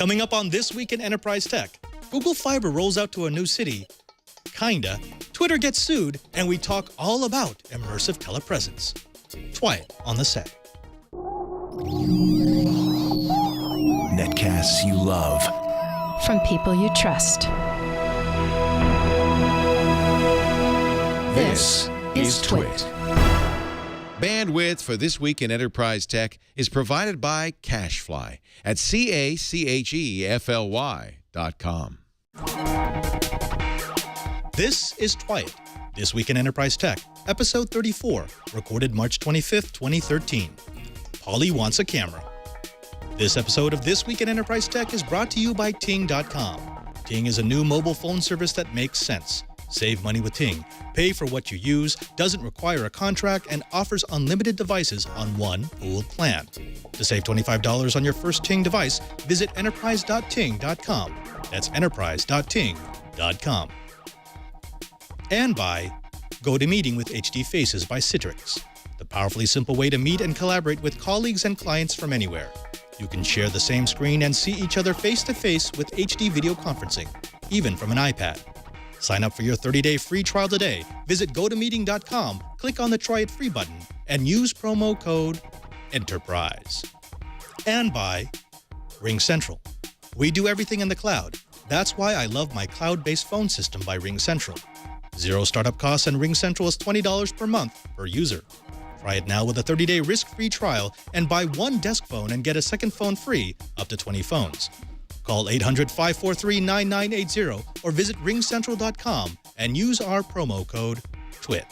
Coming up on This Week in Enterprise Tech, Google Fiber rolls out to a new city. Kinda. Twitter gets sued, and we talk all about immersive telepresence. Twiet on the set. Netcasts you love. From people you trust. This is Twit. Bandwidth for This Week in Enterprise Tech is provided by CacheFly at CacheFly.com. This is Twiet, This Week in Enterprise Tech, episode 34, recorded March 25th, 2013. Polly wants a camera. This episode of This Week in Enterprise Tech is brought to you by Ting.com. Ting is a new mobile phone service that makes sense. Save money with Ting. Pay for what you use, doesn't require a contract, and offers unlimited devices on one pooled plan. To save $25 on your first Ting device, visit enterprise.ting.com. That's enterprise.ting.com. And by GoToMeeting with HD Faces by Citrix, the powerfully simple way to meet and collaborate with colleagues and clients from anywhere. You can share the same screen and see each other face-to-face with HD video conferencing, even from an iPad. Sign up for your 30-day free trial today. Visit GoToMeeting.com, click on the Try It Free button, and use promo code ENTERPRISE. And by RingCentral. We do everything in the cloud. That's why I love my cloud-based phone system by RingCentral. Zero startup costs, and RingCentral is $20 per month per user. Try it now with a 30-day risk-free trial and buy one desk phone and get a second phone free up to 20 phones. Call 800-543-9980 or visit ringcentral.com and use our promo code TWIT.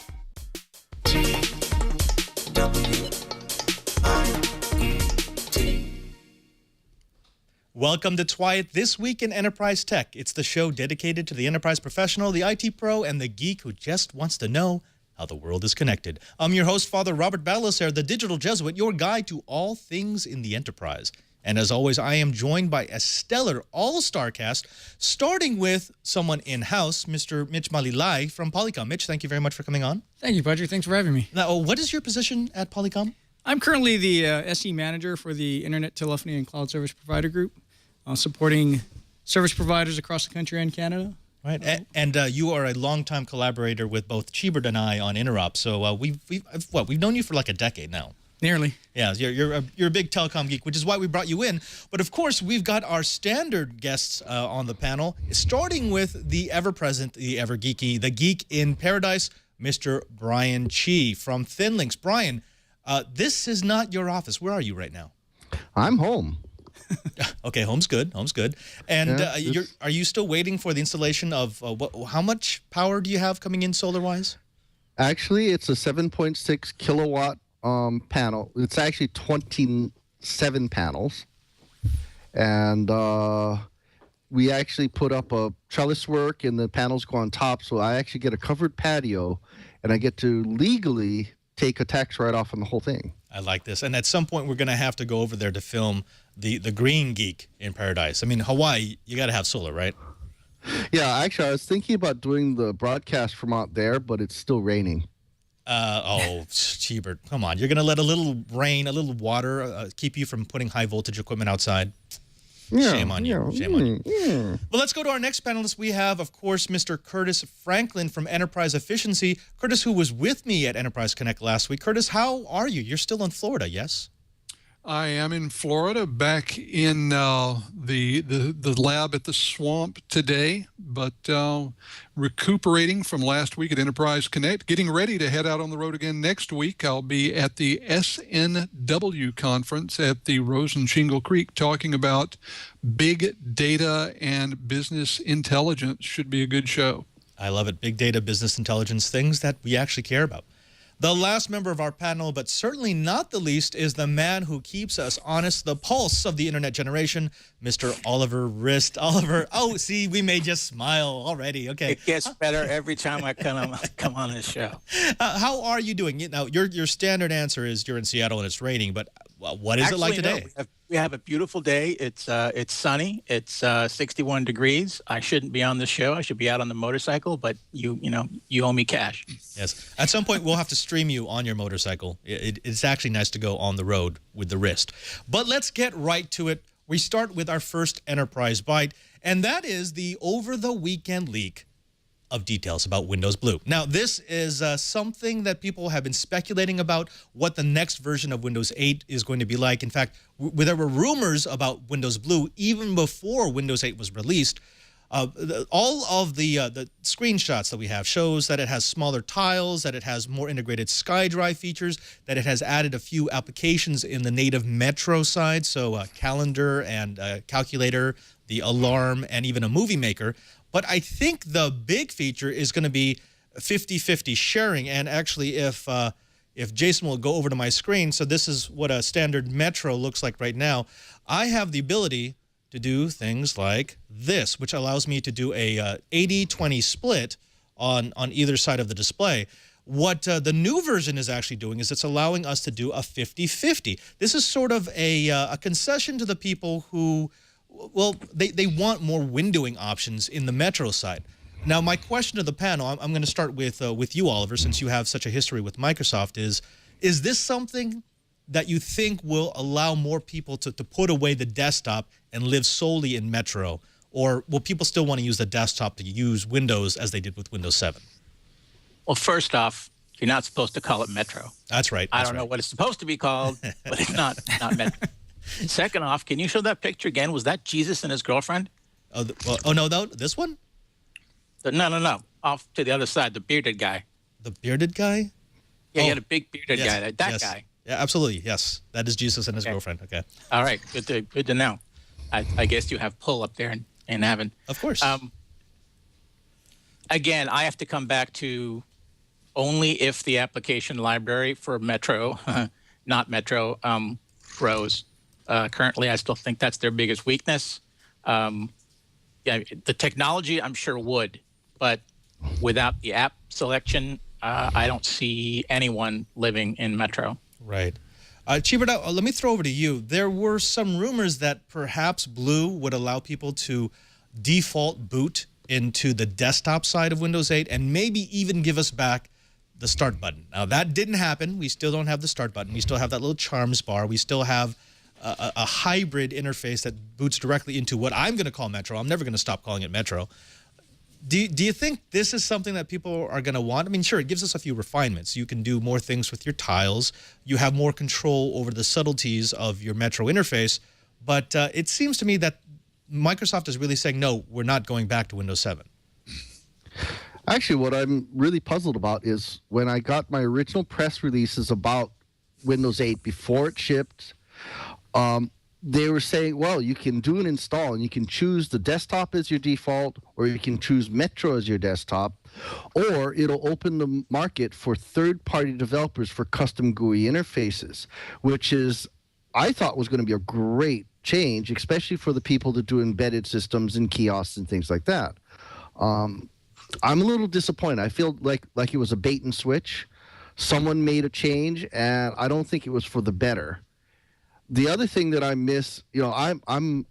Welcome to Twiet, This Week in Enterprise Tech. It's the show dedicated to the enterprise professional, the IT pro, and the geek who just wants to know how the world is connected. I'm your host, Father Robert Balacer, the digital Jesuit, your guide to all things in the enterprise. And as always, I am joined by a stellar all-star cast, starting with someone in-house, Mr. Mitch Malilai from Polycom. Mitch, thank you very much for coming on. Thank you, Patrick. Thanks for having me. Now, what is your position at Polycom? I'm currently the SE manager for the Internet Telephony and Cloud Service Provider Group, supporting service providers across the country and Canada. Right, and you are a longtime collaborator with both Chibert and I on Interop. So we've known you for like a decade now. Nearly. Yeah, you're a big telecom geek, which is why we brought you in. But of course, we've got our standard guests on the panel, starting with the ever-present, the ever-geeky, the geek in paradise, Mr. Brian Chi from ThinLinks. Brian, this is not your office. Where are you right now? I'm home. Okay, home's good. Home's good. And are you still waiting for the installation of how much power do you have coming in solar-wise? Actually, it's a 7.6 kilowatt panel. It's actually 27 panels, and we actually put up a trellis work, and the panels go on top. So I actually get a covered patio, and I get to legally take a tax write-off on the whole thing. I like this. And at some point, we're going to have to go over there to film the Green Geek in Paradise. I mean, Hawaii, you got to have solar, right? Yeah, actually, I was thinking about doing the broadcast from out there, but it's still raining. Chibert, come on. You're going to let a little rain, a little water keep you from putting high voltage equipment outside? Yeah, Shame on you. Shame on you. Yeah. Well, let's go to our next panelist. We have, of course, Mr. Curtis Franklin from Enterprise Efficiency. Curtis, who was with me at Enterprise Connect last week. Curtis, how are you? You're still in Florida, yes? I am in Florida, back in the lab at the swamp today, but recuperating from last week at Enterprise Connect, getting ready to head out on the road again next week. I'll be at the SNW conference at the Rosen Shingle Creek talking about big data and business intelligence. Should be a good show. I love it. Big data, business intelligence, things that we actually care about. The last member of our panel, but certainly not the least, is the man who keeps us honest, the pulse of the internet generation, Mr. Oliver Rist. Oliver, oh, see, we may just smile already. Okay. It gets better every time I come on this show. How are you doing? Now, your standard answer is you're in Seattle and it's raining, but what is it like today? No, we have a beautiful day. It's sunny. It's 61 degrees. I shouldn't be on the show. I should be out on the motorcycle, but you owe me cash. Yes. At some point, we'll have to stream you on your motorcycle. It's actually nice to go on the road with the wrist. But let's get right to it. we start with our first Enterprise Byte, and that is the over-the-weekend leak of details about Windows Blue. Now, this is something that people have been speculating about, what the next version of Windows 8 is going to be like. In fact, there were rumors about Windows Blue even before Windows 8 was released. All of the screenshots that we have shows that it has smaller tiles, that it has more integrated SkyDrive features, that it has added a few applications in the native Metro side, so calendar and calculator, the alarm, and even a movie maker. But I think the big feature is going to be 50-50 sharing. And actually, if Jason will go over to my screen, so this is what a standard Metro looks like right now. I have the ability to do things like this, which allows me to do a 80-20 split on either side of the display. What the new version is actually doing is it's allowing us to do a 50-50. This is sort of a concession to the people who, well, they want more windowing options in the Metro side. Now, my question to the panel, I'm going to start with you, Oliver, since you have such a history with Microsoft, is this something that you think will allow more people to put away the desktop and live solely in Metro? Or will people still want to use the desktop to use Windows as they did with Windows 7? Well, first off, you're not supposed to call it Metro. That's right. I don't know what it's supposed to be called, but it's not Metro. Second off, can you show that picture again? Was that Jesus and his girlfriend? Oh no, this one? No. Off to the other side, the bearded guy. The bearded guy? Yeah, he had a big bearded guy. That guy. Yeah, absolutely. Yes, that is Jesus and his girlfriend. Okay. All right. Good to know. I guess you have pull up there in heaven. Of course. Again, I have to come back to only if the application library for Metro, not Metro, grows. Currently, I still think that's their biggest weakness. Yeah, the technology, I'm sure would, but without the app selection, I don't see anyone living in Metro. Right. Chibert, let me throw over to you. There were some rumors that perhaps Blue would allow people to default boot into the desktop side of Windows 8 and maybe even give us back the start button. Now, that didn't happen. We still don't have the start button. We still have that little charms bar. We still have a hybrid interface that boots directly into what I'm going to call Metro. I'm never going to stop calling it Metro. Do you think this is something that people are going to want? I mean, sure, it gives us a few refinements. You can do more things with your tiles. You have more control over the subtleties of your Metro interface. But it seems to me that Microsoft is really saying, no, we're not going back to Windows 7. Actually, what I'm really puzzled about is when I got my original press releases about Windows 8 before it shipped, they were saying, well, you can do an install and you can choose the desktop as your default, or you can choose Metro as your desktop, or it'll open the market for third-party developers for custom GUI interfaces, which is, I thought was going to be a great change, especially for the people that do embedded systems and kiosks and things like that. I'm a little disappointed. I feel like it was a bait and switch. Someone made a change, and I don't think it was for the better. The other thing that I miss, I'm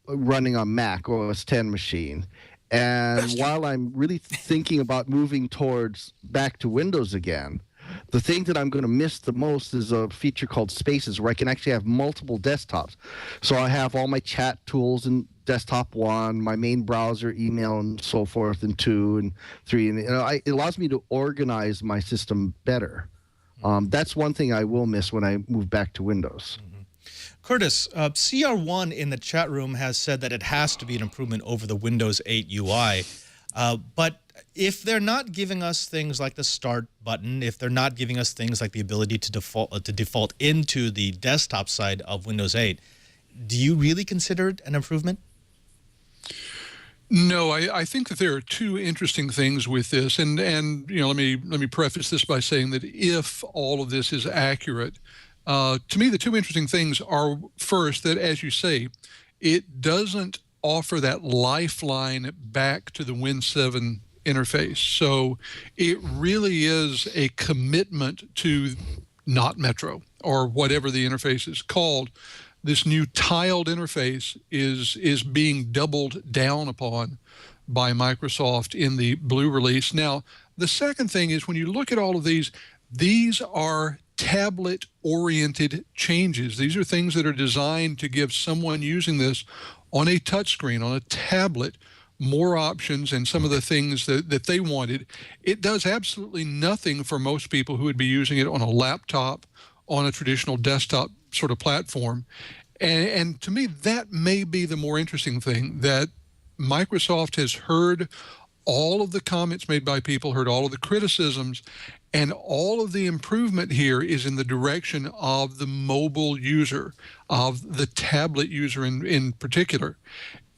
running on Mac OS X machine, and while I'm really thinking about moving towards back to Windows again, the thing that I'm going to miss the most is a feature called Spaces, where I can actually have multiple desktops. So I have all my chat tools in desktop 1, my main browser, email, and so forth, in 2 and 3. And it allows me to organize my system better. That's one thing I will miss when I move back to Windows. Curtis, CR1 in the chat room has said that it has to be an improvement over the Windows 8 UI. But if they're not giving us things like the start button, if they're not giving us things like the ability to default into the desktop side of Windows 8, do you really consider it an improvement? No, I think that there are two interesting things with this, and let me preface this by saying that if all of this is accurate, to me the two interesting things are, first, that, as you say, it doesn't offer that lifeline back to the Win 7 interface. So it really is a commitment to not Metro, or whatever the interface is called. This new tiled interface is being doubled down upon by Microsoft in the Blue release. Now, the second thing is, when you look at all of these are tablet-oriented changes. These are things that are designed to give someone using this on a touchscreen, on a tablet, more options and some of the things that they wanted. It does absolutely nothing for most people who would be using it on a laptop, on a traditional desktop sort of platform. And to me, that may be the more interesting thing, that Microsoft has heard all of the comments made by people, heard all of the criticisms, and all of the improvement here is in the direction of the mobile user, of the tablet user in particular.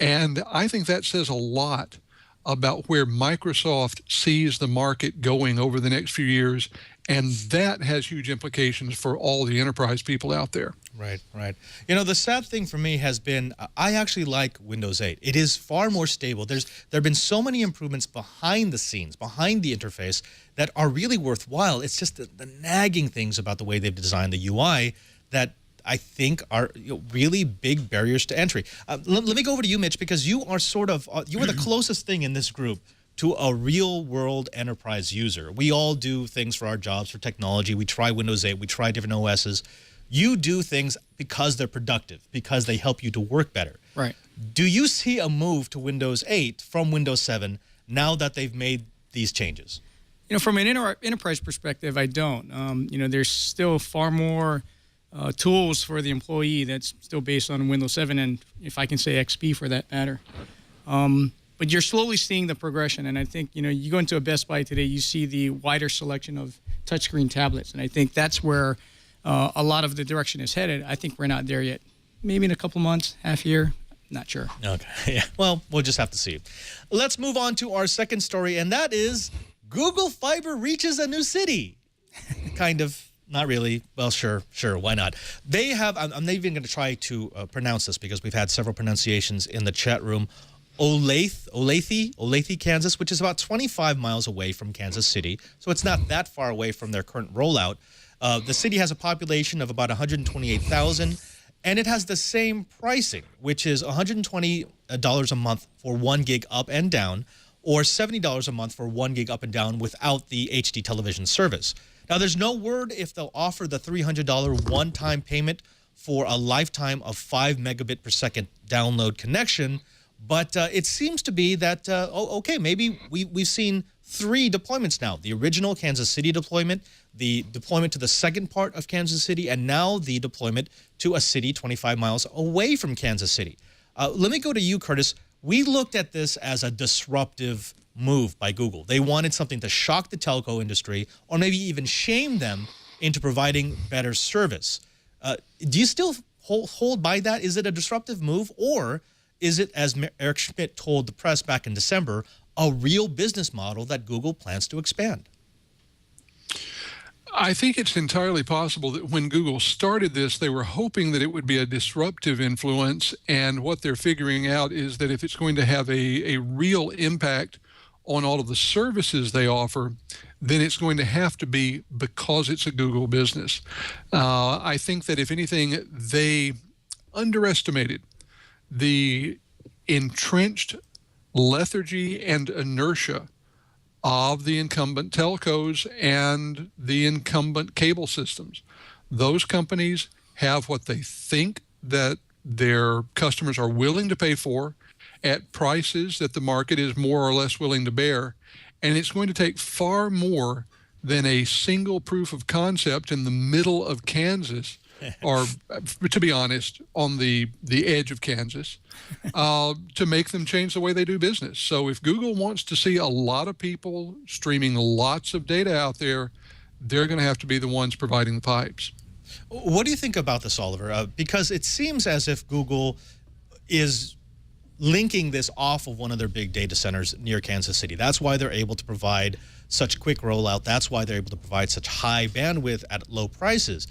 And I think that says a lot about where Microsoft sees the market going over the next few years. And that has huge implications for all the enterprise people out there. Right, right. You know, the sad thing for me has been, I actually like Windows 8. It is far more stable. There have been so many improvements behind the scenes, behind the interface, that are really worthwhile. It's just the nagging things about the way they've designed the UI that I think are really big barriers to entry. Let me go over to you, Mitch, because you are sort of, you are the closest thing in this group to a real-world enterprise user. We all do things for our jobs, for technology. We try Windows 8. We try different OSs. You do things because they're productive, because they help you to work better. Right. Do you see a move to Windows 8 from Windows 7 now that they've made these changes? You know, from an enterprise perspective, I don't. You know, there's still far more tools for the employee that's still based on Windows 7, and if I can say XP for that matter. But you're slowly seeing the progression, and I think, you know, you go into a Best Buy today, you see the wider selection of touchscreen tablets, and I think that's where a lot of the direction is headed. I think we're not there yet. Maybe in a couple months, half year, not sure. Okay, yeah. Well, we'll just have to see. Let's move on to our second story, and that is Google Fiber reaches a new city. Kind of. Not really. Well, sure, why not? They have, I'm not even going to try to pronounce this because we've had several pronunciations in the chat room. Olathe, Kansas, which is about 25 miles away from Kansas City. So it's not that far away from their current rollout. The city has a population of about 128,000, and it has the same pricing, which is $120 a month for 1 gig up and down, or $70 a month for 1 gig up and down without the HD television service. Now, there's no word if they'll offer the $300 one-time payment for a lifetime of 5 megabit per second download connection, but it seems to be that, okay, maybe we've seen 3 deployments now. The original Kansas City deployment, the deployment to the second part of Kansas City, and now the deployment to a city 25 miles away from Kansas City. Let me go to you, Curtis. We looked at this as a disruptive move by Google. They wanted something to shock the telco industry or maybe even shame them into providing better service. Do you still hold by that? Is it a disruptive move, or is it, as Eric Schmidt told the press back in December, a real business model that Google plans to expand? I think it's entirely possible that when Google started this, they were hoping that it would be a disruptive influence, and what they're figuring out is that if it's going to have a real impact on all of the services they offer, then it's going to have to be because it's a Google business. I think that if anything, they underestimated the entrenched lethargy and inertia of the incumbent telcos and the incumbent cable systems. Those companies have what they think that their customers are willing to pay for at prices that the market is more or less willing to bear. And it's going to take far more than a single proof of concept in the middle of Kansas, or to be honest, on the edge of Kansas, to make them change the way they do business. So if Google wants to see a lot of people streaming lots of data out there, they're going to have to be the ones providing the pipes. What do you think about this, Oliver? Because it seems as if Google is linking this off of one of their big data centers near Kansas City. That's why they're able to provide such quick rollout. That's why they're able to provide such high bandwidth at low prices.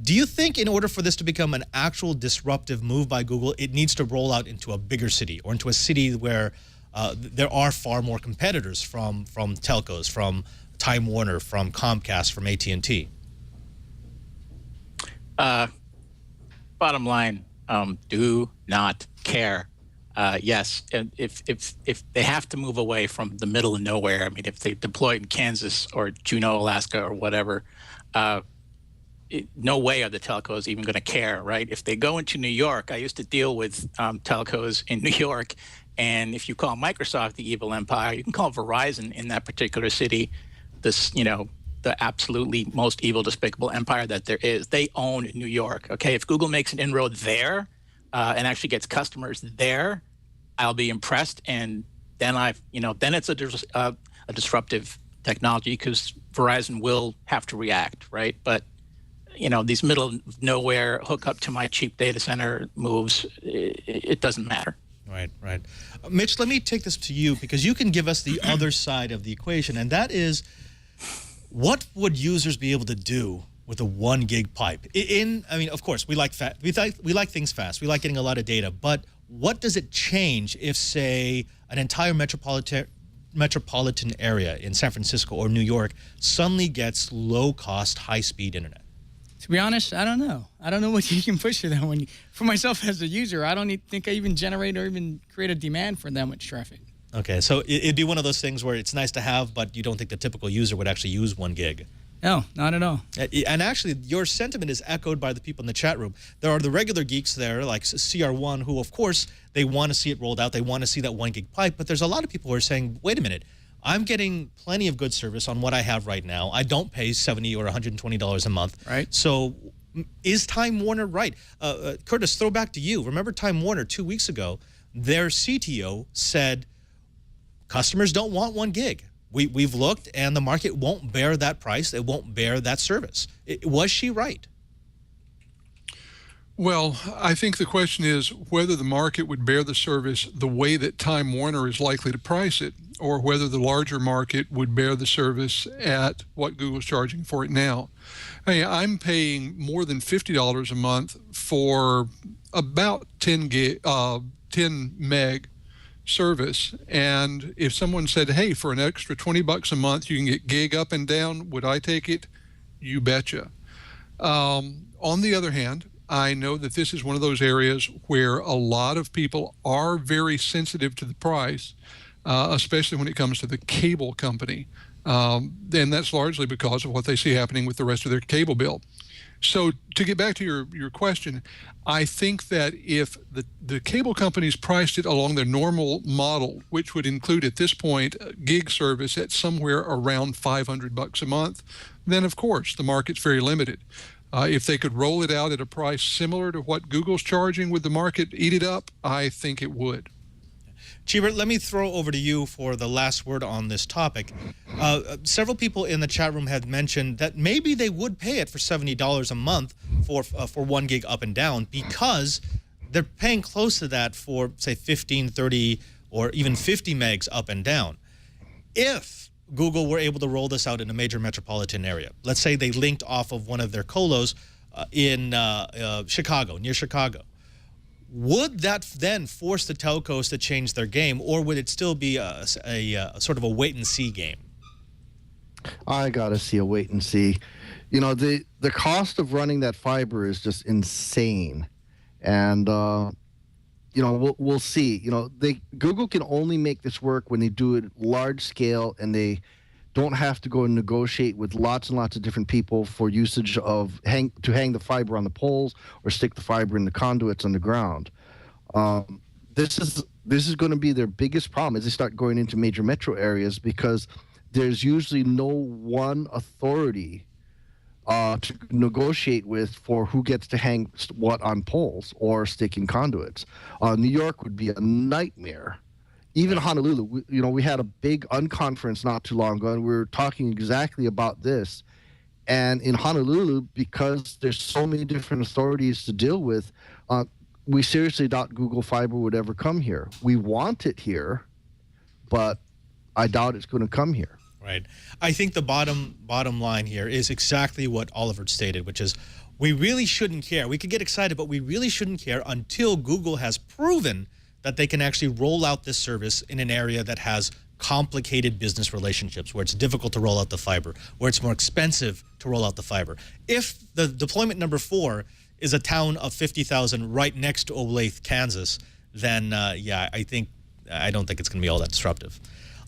Do you think in order for this to become an actual disruptive move by Google, it needs to roll out into a bigger city or into a city where there are far more competitors from telcos, from Time Warner, from Comcast, from AT&T? Bottom line, do not care. Yes, if they have to move away from the middle of nowhere, I mean, if they deploy in Kansas or Juneau, Alaska, or whatever, no way are the telcos even going to care, right? If they go into New York, I used to deal with telcos in New York, and if you call Microsoft the evil empire, you can call Verizon in that particular city this, the absolutely most evil, despicable empire that there is. They own New York. Okay, if Google makes an inroad there and actually gets customers there, I'll be impressed, and then then it's a disruptive technology because Verizon will have to react, right? But these middle of nowhere hook up to my cheap data center moves, it doesn't matter. Right. Mitch, let me take this to you because you can give us the other side of the equation, and that is, what would users be able to do with a 1 gig pipe? Of course, we like we like things fast. We like getting a lot of data, but what does it change if, say, an entire metropolitan area in San Francisco or New York suddenly gets low-cost, high-speed internet? To be honest, I don't know. I don't know what you can push for that one. For myself as a user, I don't think I even generate or even create a demand for that much traffic. Okay, so it'd be one of those things where it's nice to have, but you don't think the typical user would actually use 1 gig. No, not at all. And actually, your sentiment is echoed by the people in the chat room. There are the regular geeks there, like CR1, who, of course, they want to see it rolled out. They want to see that 1 gig pipe. But there's a lot of people who are saying, wait a minute, I'm getting plenty of good service on what I have right now. I don't pay $70 or $120 a month. Right. So is Time Warner right? Curtis, throw back to you. Remember Time Warner 2 weeks ago, their CTO said, customers don't want 1 gig. We've looked, and the market won't bear that price. It won't bear that service. Was she right? Well, I think the question is whether the market would bear the service the way that Time Warner is likely to price it, or whether the larger market would bear the service at what Google's charging for it now. I'm paying more than $50 a month for about 10 meg service, and if someone said, hey, for an extra $20 a month you can get gig up and down, would I take it? You betcha. On the other hand, I know that this is one of those areas where a lot of people are very sensitive to the price, especially when it comes to the cable company, and that's largely because of what they see happening with the rest of their cable bill. So to get back to your question, I think that if the cable companies priced it along their normal model, which would include at this point gig service at somewhere around $500 a month, then of course the market's very limited. If they could roll it out at a price similar to what Google's charging, would the market eat it up? I think it would. Cheebert, let me throw over to you for the last word on this topic. Several people in the chat room had mentioned that maybe they would pay it for $70 a month for 1 gig up and down because they're paying close to that for, say, 15, 30, or even 50 megs up and down. If Google were able to roll this out in a major metropolitan area, let's say they linked off of one of their colos in Chicago, near Chicago, would that then force the telcos to change their game, or would it still be a sort of a wait-and-see game? I gotta see a wait and see. The cost of running that fiber is just insane, and we'll see. Google can only make this work when they do it large scale, and they don't have to go and negotiate with lots and lots of different people for usage of hang the fiber on the poles or stick the fiber in the conduits underground. This is going to be their biggest problem as they start going into major metro areas, because there's usually no one authority to negotiate with for who gets to hang what on poles or stick in conduits. New York would be a nightmare. Even Honolulu, we had a big unconference not too long ago, and we were talking exactly about this. And in Honolulu, because there's so many different authorities to deal with, we seriously doubt Google Fiber would ever come here. We want it here, but I doubt it's going to come here. Right. I think the bottom line here is exactly what Oliver stated, which is we really shouldn't care. We could get excited, but we really shouldn't care until Google has proven that they can actually roll out this service in an area that has complicated business relationships, where it's difficult to roll out the fiber, where it's more expensive to roll out the fiber. If the deployment number 4 is a town of 50,000 right next to Olathe, Kansas, then I don't think it's going to be all that disruptive.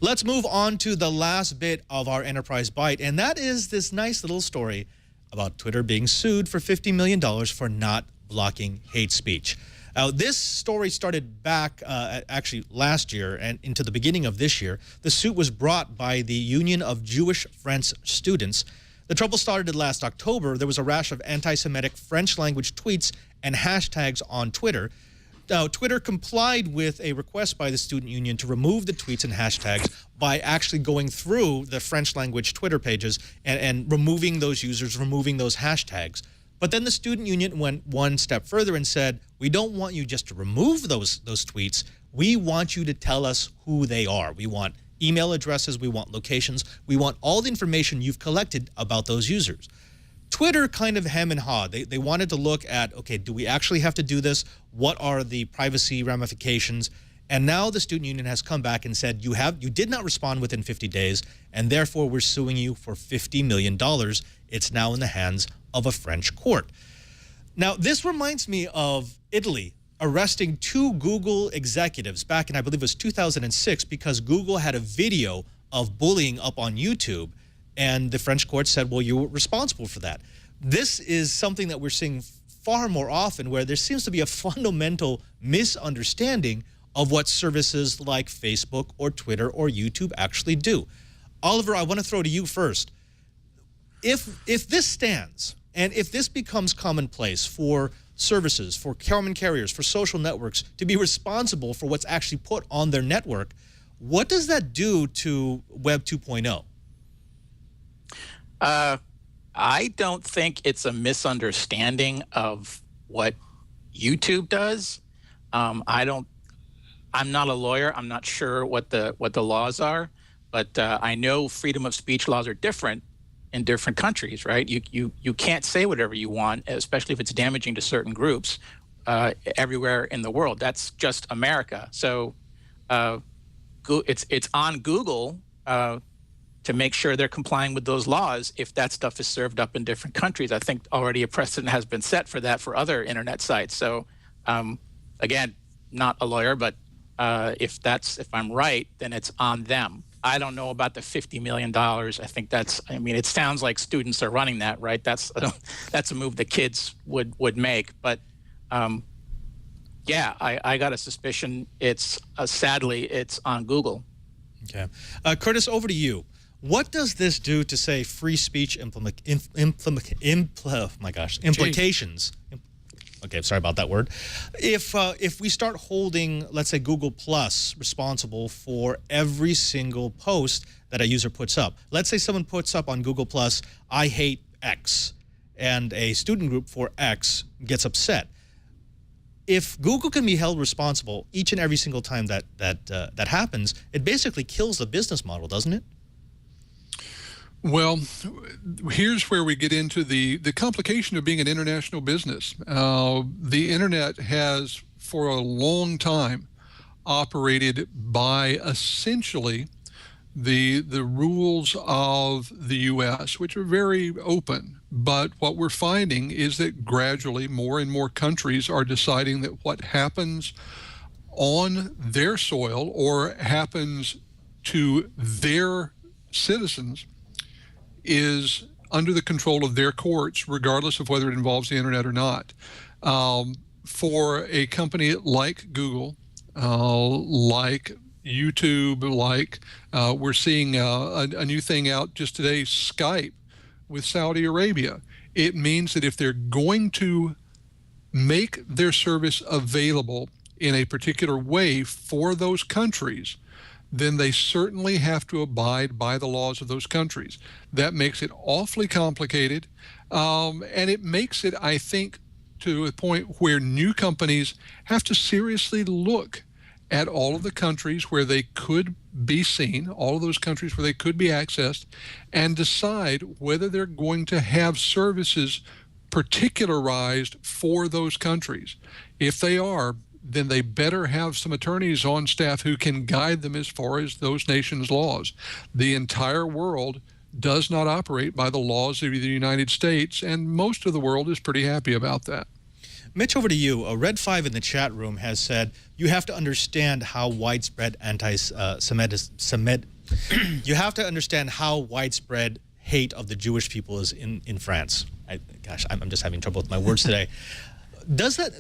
Let's move on to the last bit of our Enterprise Byte, and that is this nice little story about Twitter being sued for $50 million for not blocking hate speech. This story started back actually last year and into the beginning of this year. The suit was brought by the Union of Jewish French Students. The trouble started last October. There was a rash of anti-Semitic French language tweets and hashtags on Twitter. Now, Twitter complied with a request by the student union to remove the tweets and hashtags by actually going through the French language Twitter pages and removing those users, removing those hashtags. But then the student union went one step further and said, we don't want you just to remove those tweets. We want you to tell us who they are. We want email addresses. We want locations. We want all the information you've collected about those users. Twitter kind of hem and haw. They wanted to look at, okay, do we actually have to do this? What are the privacy ramifications? And now the student union has come back and said, you did not respond within 50 days, and therefore we're suing you for $50 million. It's now in the hands of a French court. Now, this reminds me of Italy arresting 2 Google executives back in, I believe it was 2006, because Google had a video of bullying up on YouTube, and the French court said, well, you were responsible for that. This is something that we're seeing far more often, where there seems to be a fundamental misunderstanding of what services like Facebook or Twitter or YouTube actually do. Oliver, I want to throw to you first. If this stands, and if this becomes commonplace for services, for common carriers, for social networks to be responsible for what's actually put on their network, what does that do to Web 2.0? I don't think it's a misunderstanding of what YouTube does. I'm not a lawyer. I'm not sure what the laws are, but I know freedom of speech laws are different in different countries, right? You can't say whatever you want, especially if it's damaging to certain groups everywhere in the world. That's just America. So it's on Google to make sure they're complying with those laws if that stuff is served up in different countries. I think already a precedent has been set for that for other internet sites. So again, not a lawyer, but if I'm right, then it's on them. I don't know about the $50 million. I think it sounds like students are running that, right? That's a move the kids would make. But yeah, I got a suspicion it's sadly it's on Google. Okay. Curtis, over to you. What does this do to, say, free speech implications? Okay, sorry about that word. If we start holding, let's say, Google Plus responsible for every single post that a user puts up. Let's say someone puts up on Google Plus, I hate X, and a student group for X gets upset. If Google can be held responsible each and every single time that happens, it basically kills the business model, doesn't it? Well, here's where we get into the complication of being an international business. The internet has, for a long time, operated by essentially the rules of the U.S., which are very open. But what we're finding is that gradually more and more countries are deciding that what happens on their soil or happens to their citizens is under the control of their courts, regardless of whether it involves the internet or not. For a company like Google, like YouTube, like we're seeing a new thing out just today, Skype with Saudi Arabia. It means that if they're going to make their service available in a particular way for those countries, then they certainly have to abide by the laws of those countries. That makes it awfully complicated, and it makes it, I think, to a point where new companies have to seriously look at all of the countries where they could be seen, all of those countries where they could be accessed, and decide whether they're going to have services particularized for those countries. If they are, then they better have some attorneys on staff who can guide them as far as those nations' laws. The entire world does not operate by the laws of the United States, and most of the world is pretty happy about that. Mitch, over to you. Red 5 in the chat room has said, you have to understand how widespread anti-Semitism, you have to understand how widespread hate of the Jewish people is in France. I'm just having trouble with my words today.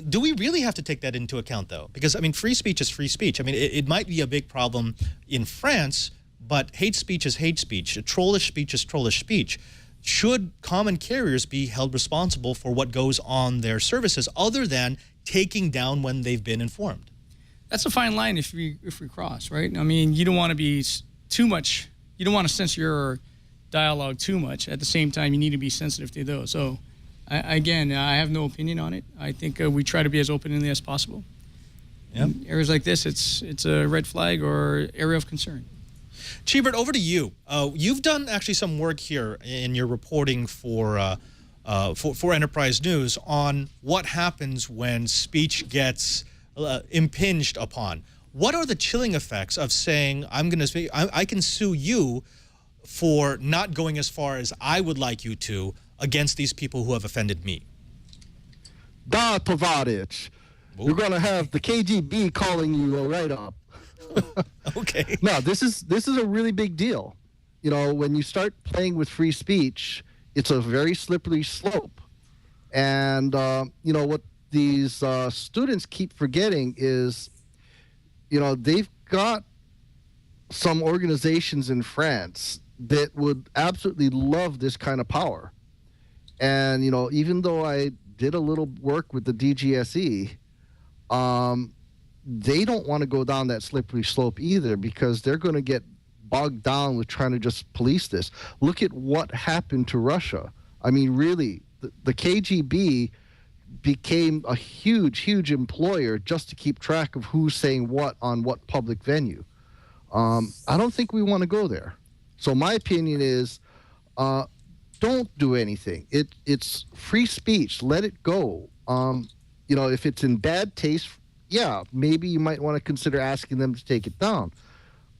Do we really have to take that into account, though? Because, I mean, free speech is free speech. I mean, it might be a big problem in France, but hate speech is hate speech. Trollish speech is trollish speech. Should common carriers be held responsible for what goes on their services other than taking down when they've been informed? That's a fine line if we cross, right? I mean, you don't want to be too much. You don't want to censor your dialogue too much. At the same time, you need to be sensitive to those. So, I have no opinion on it. I think we try to be as openly as possible. Yeah. In areas like this, it's a red flag or area of concern. Chibert, over to you. You've done actually some work here in your reporting for Enterprise News on what happens when speech gets impinged upon. What are the chilling effects of saying I can sue you for not going as far as I would like you to against these people who have offended me? Da, Tovarich. You're going to have the KGB calling you a write-up. Okay. No, this is a really big deal. You know, when you start playing with free speech, it's a very slippery slope. And, you know, what these students keep forgetting is, you know, they've got some organizations in France that would absolutely love this kind of power. And, you know, even though I did a little work with the DGSE, they don't want to go down that slippery slope either, because they're going to get bogged down with trying to just police this. Look at what happened to Russia. I mean, really, the KGB became a huge employer just to keep track of who's saying what on what public venue. I don't think we want to go there. So my opinion is, don't do anything. It's free speech. Let it go. You know, if it's in bad taste, yeah, maybe you might want to consider asking them to take it down.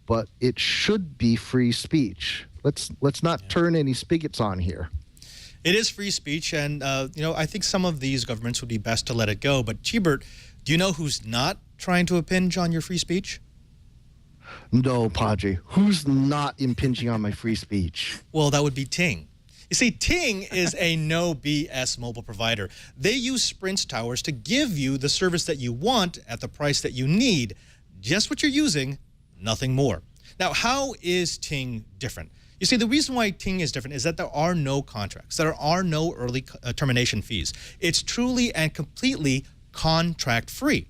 But it should be free speech. Let's not turn any spigots on here. It is free speech, and you know, I think some of these governments would be best to let it go. But Chibert, do you know who's not trying to impinge on your free speech? No, Padre. Who's not impinging on my free speech? Well, that would be Ting. You see, Ting is a no BS mobile provider. They use Sprint's towers to give you the service that you want at the price that you need. Just what you're using, nothing more. Now, how is Ting different? You see, the reason why Ting is different is that there are no contracts. There are no early termination fees. It's truly and completely contract-free.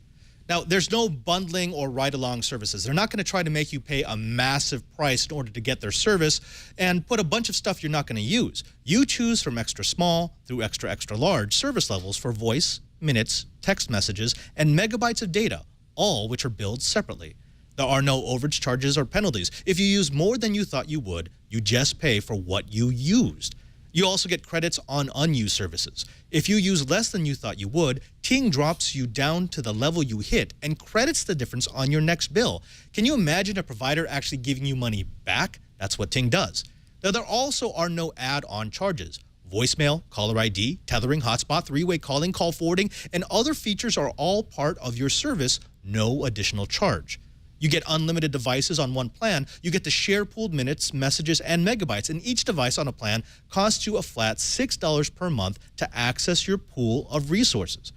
Now, there's no bundling or ride-along services. They're not going to try to make you pay a massive price in order to get their service and put a bunch of stuff you're not going to use. You choose from extra small through extra large service levels for voice, minutes, text messages, and megabytes of data, all which are billed separately. There are no overage charges or penalties. If you use more than you thought you would, you just pay for what you used. You also get credits on unused services. If you use less than you thought you would, Ting drops you down to the level you hit and credits the difference on your next bill. Can you imagine a provider actually giving you money back? That's what Ting does. Now, there also are no add-on charges. Voicemail, caller ID, tethering, hotspot, three-way calling, call forwarding, and other features are all part of your service, no additional charge. You get unlimited devices on one plan. You get to share pooled minutes, messages, and megabytes, and each device on a plan costs you a flat $6 per month to access your pool of resources.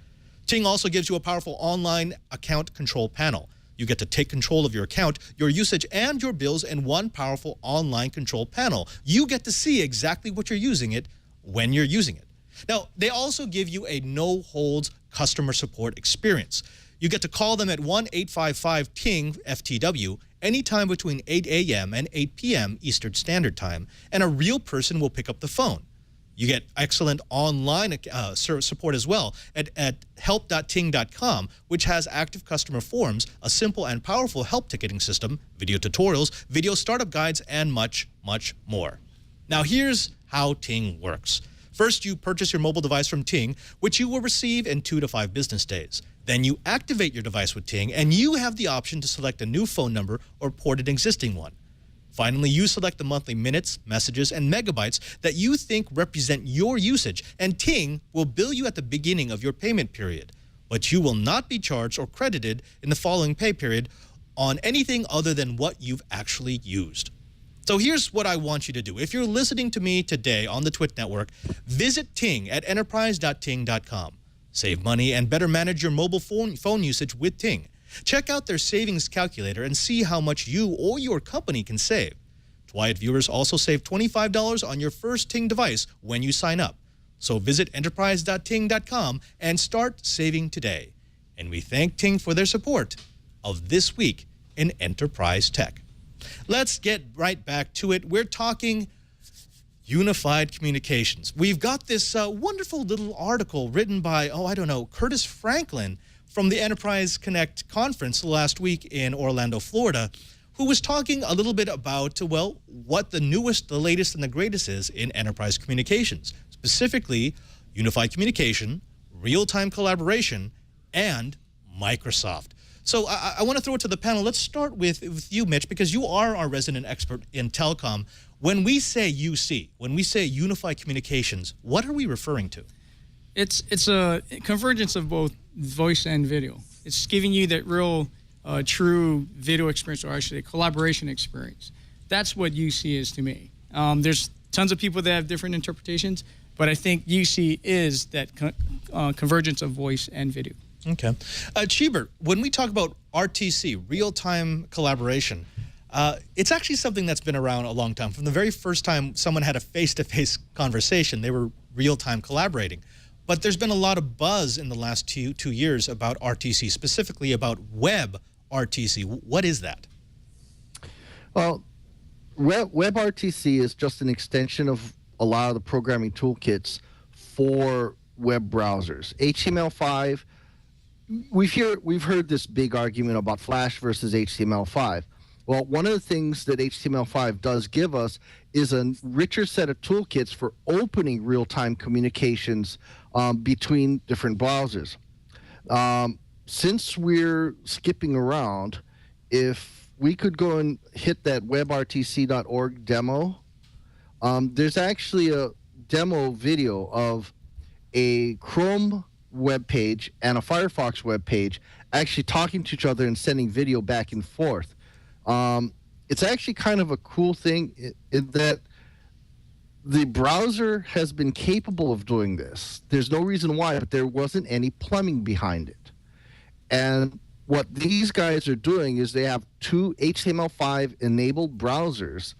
Ting also gives you a powerful online account control panel. You get to take control of your account, your usage, and your bills in one powerful online control panel. You get to see exactly what you're using it when you're using it. Now, they also give you a no-holds customer support experience. You get to call them at 1-855-TING-FTW anytime between 8 a.m. and 8 p.m. Eastern Standard Time, and a real person will pick up the phone. You get excellent online support as well at help.ting.com, which has active customer forums, a simple and powerful help ticketing system, video tutorials, video startup guides, and much, much more. Now, here's how Ting works. First, you purchase your mobile device from Ting, which you will receive in 2 to 5 business days. Then you activate your device with Ting, and you have the option to select a new phone number or port an existing one. Finally, you select the monthly minutes, messages, and megabytes that you think represent your usage, and Ting will bill you at the beginning of your payment period. But you will not be charged or credited in the following pay period on anything other than what you've actually used. So here's what I want you to do. If you're listening to me today on the Twit Network, visit Ting at enterprise.ting.com. Save money and better manage your mobile phone usage with Ting. Check out their savings calculator and see how much you or your company can save. Twiat viewers also save $25 on your first Ting device when you sign up. So visit enterprise.ting.com and start saving today. And we thank Ting for their support of This Week in Enterprise Tech. Let's get right back to it. We're talking unified communications. We've got this wonderful little article written by, Curtis Franklin from the Enterprise Connect conference last week in Orlando, Florida, who was talking a little bit about, what the newest, the latest, and the greatest is in enterprise communications, specifically unified communication, real-time collaboration, and Microsoft. So I want to throw it to the panel. Let's start with you, Mitch, because you are our resident expert in telecom. When we say UC, when we say unified communications, what are we referring to? It's a convergence of both voice and video. It's giving you that real, true video experience, or actually a collaboration experience. That's what UC is to me. There's tons of people that have different interpretations, but I think UC is that convergence of voice and video. Okay. Cheever, when we talk about RTC, real-time collaboration, it's actually something that's been around a long time. From the very first time someone had a face-to-face conversation, they were real-time collaborating. But there's been a lot of buzz in the last two years about RTC, specifically about web RTC. What is that? Well, WebRTC is just an extension of a lot of the programming toolkits for web browsers. HTML5, we've heard this big argument about Flash versus HTML5. Well, one of the things that HTML5 does give us is a richer set of toolkits for opening real-time communications between different browsers. Since we're skipping around, if we could go and hit that webrtc.org demo, there's actually a demo video of a Chrome web page and a Firefox web page actually talking to each other and sending video back and forth. It's actually kind of a cool thing in that the browser has been capable of doing this. There's no reason why, but there wasn't any plumbing behind it. And what these guys are doing is they have two HTML5 enabled browsers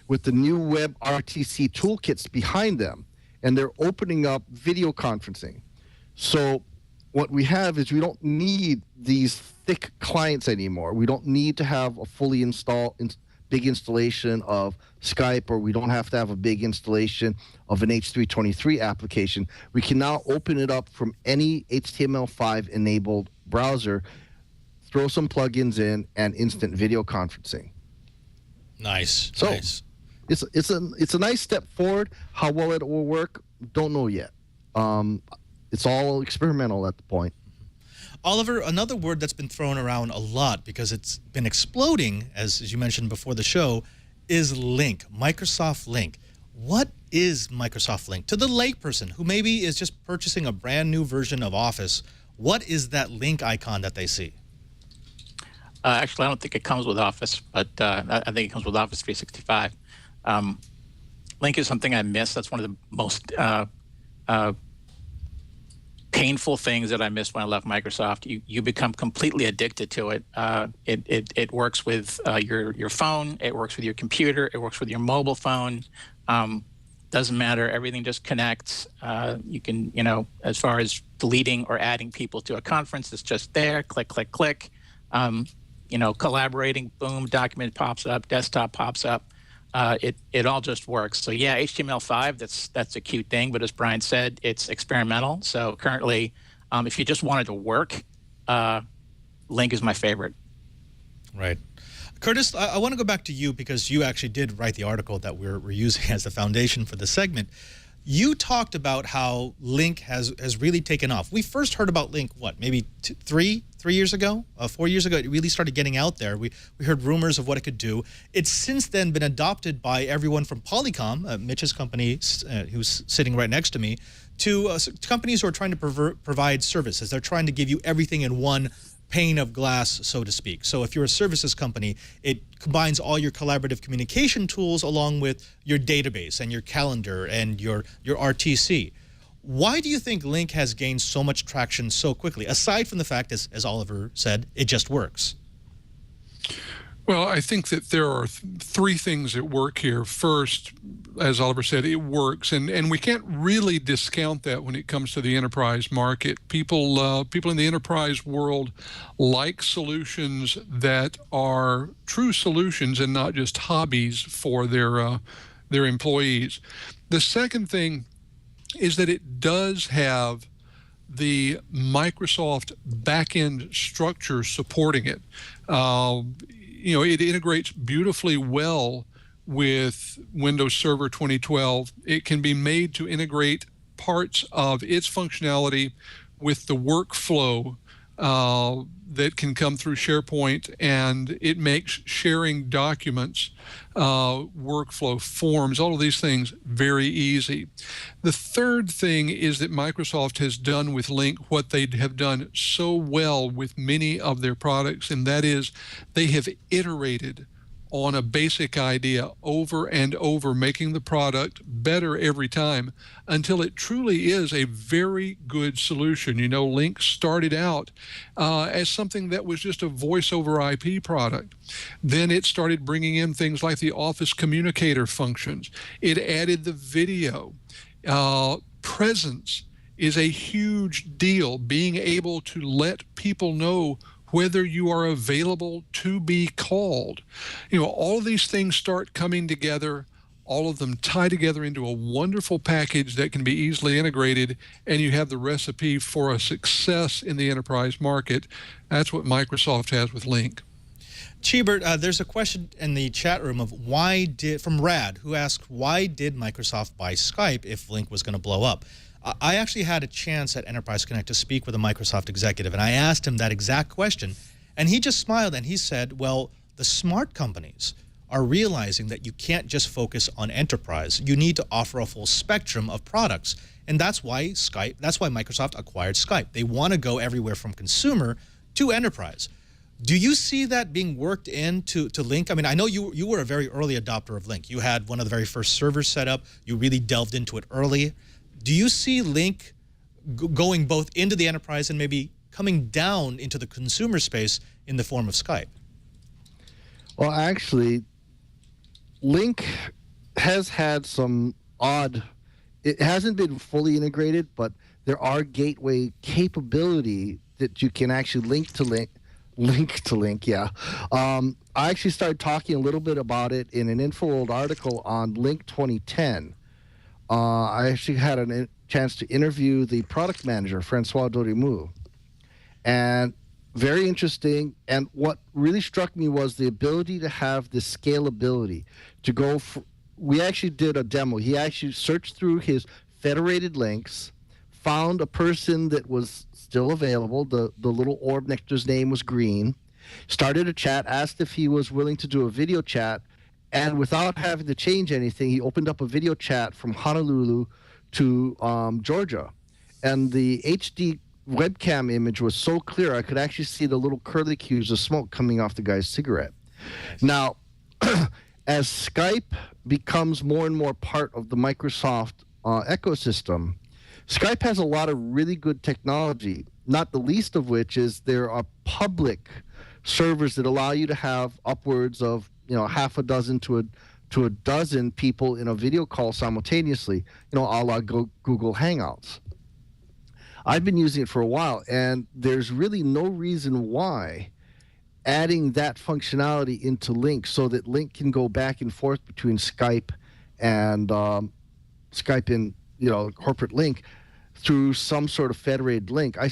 with the new WebRTC toolkits behind them, and they're opening up video conferencing. So what we have is we don't need these thick clients anymore. We don't need to have a fully big installation of Skype, or we don't have to have a big installation of an H323 application. We can now open it up from any HTML5 enabled browser, throw some plugins in, and instant video conferencing. Nice. So nice. It's a nice step forward. How well it will work, don't know yet. It's all experimental at the point. Oliver, another word that's been thrown around a lot because it's been exploding, as you mentioned before the show, is Lync, Microsoft Lync. What is Microsoft Lync? To the layperson who maybe is just purchasing a brand new version of Office, what is that Lync icon that they see? Actually, I don't think it comes with Office, but I think it comes with Office 365. Lync is something I miss. That's one of the most painful things that I missed when I left Microsoft. You become completely addicted to it. It works with your phone. It works with your computer. It works with your mobile phone. Doesn't matter. Everything just connects. You can, as far as deleting or adding people to a conference, it's just there. Click, click, click. Collaborating, boom, document pops up, desktop pops up. It all just works. So yeah, HTML5, that's a cute thing, but as Brian said, it's experimental. So currently, if you just wanted to work, Lync is my favorite. Right. Curtis, I want to go back to you because you actually did write the article that we're using as the foundation for the segment. You talked about how Lync has really taken off. We first heard about Lync, maybe 3 years ago, 4 years ago. It really started getting out there. We heard rumors of what it could do. It's since then been adopted by everyone from Polycom, Mitch's company, who's sitting right next to me, to companies who are trying to provide services. They're trying to give you everything in one pane of glass, so to speak. So if you're a services company, it combines all your collaborative communication tools along with your database and your calendar and your RTC. Why do you think Lync has gained so much traction so quickly, aside from the fact, as Oliver said, it just works? Well, I think that there are three things at work here. First, as Oliver said, it works, and we can't really discount that when it comes to the enterprise market. People in the enterprise world like solutions that are true solutions and not just hobbies for their employees. The second thing is that it does have the Microsoft backend structure supporting it. It integrates beautifully well with Windows Server 2012. It can be made to integrate parts of its functionality with the workflow that can come through SharePoint, and it makes sharing documents, workflow, forms, all of these things very easy. The third thing is that Microsoft has done with Lync what they have done so well with many of their products, and that is they have iterated on a basic idea over and over, making the product better every time until it truly is a very good solution. You know, Lync started out as something that was just a voice over IP product. Then it started bringing in things like the Office Communicator functions. It added the video. Presence is a huge deal, being able to let people know whether you are available to be called. You know, all of these things start coming together, all of them tie together into a wonderful package that can be easily integrated, and you have the recipe for a success in the enterprise market. That's what Microsoft has with Lync. Cheebert, there's a question in the chat room of from Rad, who asked, why did Microsoft buy Skype if Lync was going to blow up? I actually had a chance at Enterprise Connect to speak with a Microsoft executive, and I asked him that exact question, and he just smiled and he said, well, the smart companies are realizing that you can't just focus on enterprise. You need to offer a full spectrum of products, and that's why Microsoft acquired Skype. They want to go everywhere from consumer to enterprise. Do you see that being worked into Lync? I mean, I know you were a very early adopter of Lync. You had one of the very first servers set up. You really delved into it early. Do you see Lync going both into the enterprise and maybe coming down into the consumer space in the form of Skype? Well, actually, Lync has had some it hasn't been fully integrated, but there are gateway capability that you can actually link to Lync, yeah. I actually started talking a little bit about it in an InfoWorld article on Lync 2010. I actually had a chance to interview the product manager, Francois Dorimou, and very interesting. And what really struck me was the ability to have the scalability to go. We actually did a demo. He actually searched through his federated links, found a person that was still available. The little orb next to his name was green. Started a chat, asked if he was willing to do a video chat. And without having to change anything, he opened up a video chat from Honolulu to Georgia. And the HD webcam image was so clear, I could actually see the little curlicues of smoke coming off the guy's cigarette. Now, as Skype becomes more and more part of the Microsoft ecosystem, Skype has a lot of really good technology, not the least of which is there are public servers that allow you to have upwards of half a dozen to a dozen people in a video call simultaneously, a la Google Hangouts. I've been using it for a while, and there's really no reason why adding that functionality into Lync so that Lync can go back and forth between Skype and Skype and corporate Lync through some sort of federated link. I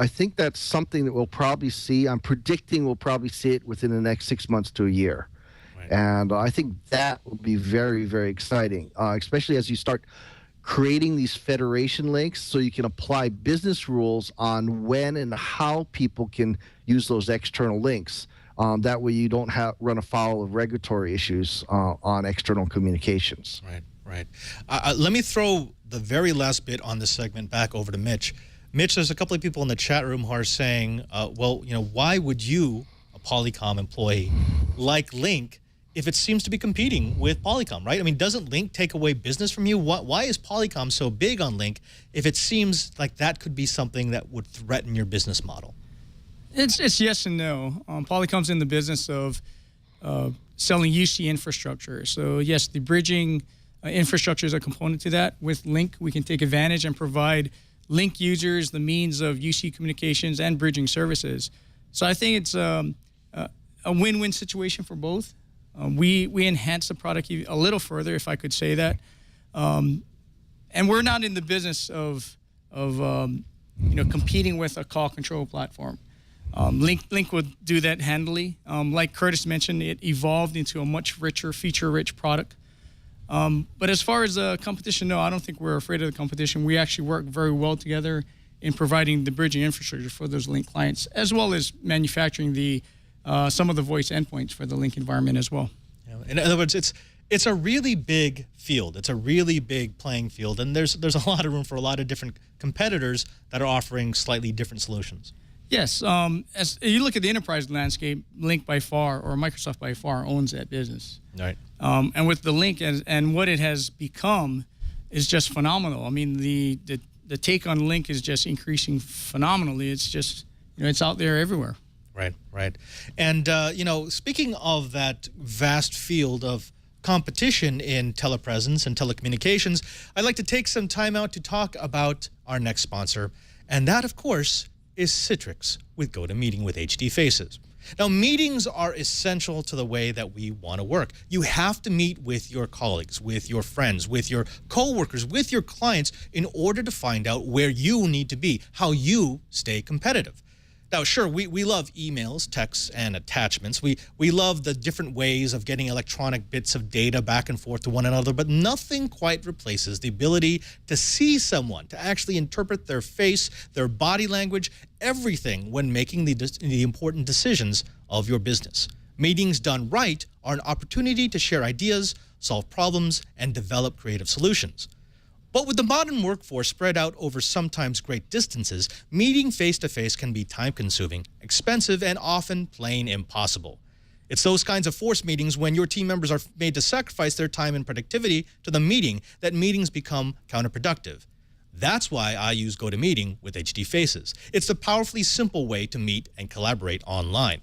think that's something that we'll probably see. I'm predicting we'll probably see it within the next 6 months to a year. And I think that will be very, very exciting, especially as you start creating these federation links so you can apply business rules on when and how people can use those external links. That way you don't run afoul of regulatory issues on external communications. Right. Let me throw the very last bit on this segment back over to Mitch. Mitch, there's a couple of people in the chat room who are saying, well, why would you, a Polycom employee, like Link if it seems to be competing with Polycom, right? I mean, doesn't Link take away business from you? Why is Polycom so big on Link if it seems like that could be something that would threaten your business model? It's yes and no. Polycom's in the business of selling UC infrastructure. So yes, the bridging infrastructure is a component to that. With Link, we can take advantage and provide Link users the means of UC communications and bridging services. So I think it's a win-win situation for both. We enhance the product a little further, if I could say that. And we're not in the business of competing with a call control platform. Link would do that handily. Like Curtis mentioned, it evolved into a much richer, feature-rich product. But as far as competition, no, I don't think we're afraid of the competition. We actually work very well together in providing the bridging infrastructure for those Link clients, as well as manufacturing some of the voice endpoints for the Link environment as well. In other words, it's a really big field. It's a really big playing field, and there's a lot of room for a lot of different competitors that are offering slightly different solutions. Yes, as you look at the enterprise landscape, Link by far, or Microsoft by far, owns that business. Right. And with the Link and what it has become is just phenomenal. I mean, the take on Link is just increasing phenomenally. It's just, it's out there everywhere. Right. And, speaking of that vast field of competition in telepresence and telecommunications, I'd like to take some time out to talk about our next sponsor. And that, of course, is Citrix with GoToMeeting with HD Faces. Now, meetings are essential to the way that we want to work. You have to meet with your colleagues, with your friends, with your coworkers, with your clients in order to find out where you need to be, how you stay competitive. Now, sure, we love emails, texts, and attachments. We love the different ways of getting electronic bits of data back and forth to one another, but nothing quite replaces the ability to see someone, to actually interpret their face, their body language, everything when making the important decisions of your business. Meetings done right are an opportunity to share ideas, solve problems, and develop creative solutions. But with the modern workforce spread out over sometimes great distances, meeting face-to-face can be time-consuming, expensive, and often plain impossible. It's those kinds of forced meetings when your team members are made to sacrifice their time and productivity to the meeting that meetings become counterproductive. That's why I use GoToMeeting with HD Faces. It's a powerfully simple way to meet and collaborate online.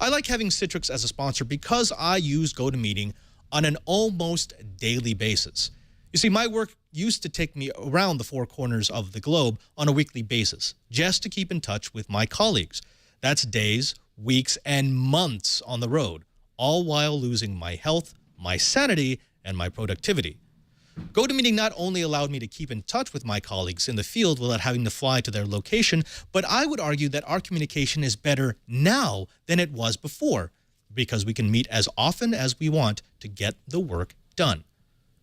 I like having Citrix as a sponsor because I use GoToMeeting on an almost daily basis. You see, my work used to take me around the four corners of the globe on a weekly basis, just to keep in touch with my colleagues. That's days, weeks, and months on the road, all while losing my health, my sanity, and my productivity. GoToMeeting not only allowed me to keep in touch with my colleagues in the field without having to fly to their location, but I would argue that our communication is better now than it was before, because we can meet as often as we want to get the work done.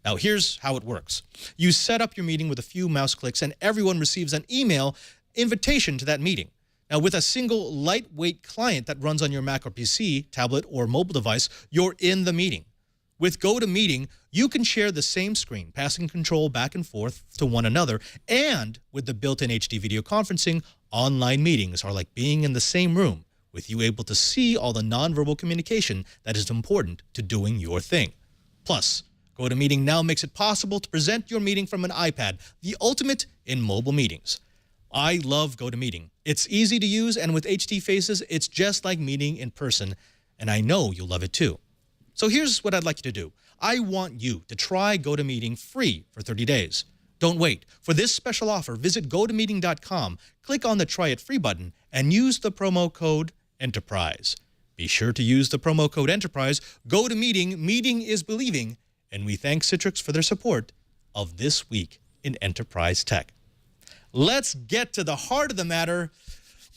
Now, here's how it works. You set up your meeting with a few mouse clicks, and everyone receives an email invitation to that meeting. Now, with a single lightweight client that runs on your Mac or PC, tablet, or mobile device, you're in the meeting. With GoToMeeting, you can share the same screen, passing control back and forth to one another, and with the built-in HD video conferencing, online meetings are like being in the same room, with you able to see all the nonverbal communication that is important to doing your thing. Plus, GoToMeeting now makes it possible to present your meeting from an iPad, the ultimate in mobile meetings. I love GoToMeeting. It's easy to use, and with HD Faces, it's just like meeting in person, and I know you'll love it too. So here's what I'd like you to do. I want you to try GoToMeeting free for 30 days. Don't wait. For this special offer, visit GoToMeeting.com, click on the Try It Free button, and use the promo code ENTERPRISE. Be sure to use the promo code ENTERPRISE. GoToMeeting, meeting is believing. And we thank Citrix for their support of This Week in Enterprise Tech. Let's get to the heart of the matter.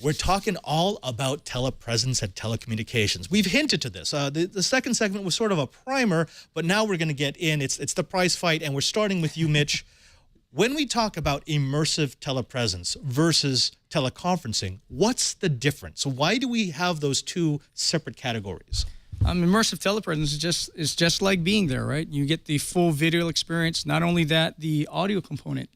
We're talking all about telepresence and telecommunications. We've hinted to this. The second segment was sort of a primer, but now we're going to get in. It's the prize fight, and we're starting with you, Mitch. When we talk about immersive telepresence versus teleconferencing, what's the difference? Why do we have those two separate categories? Immersive telepresence is just like being there, right? You get the full video experience. Not only that, the audio component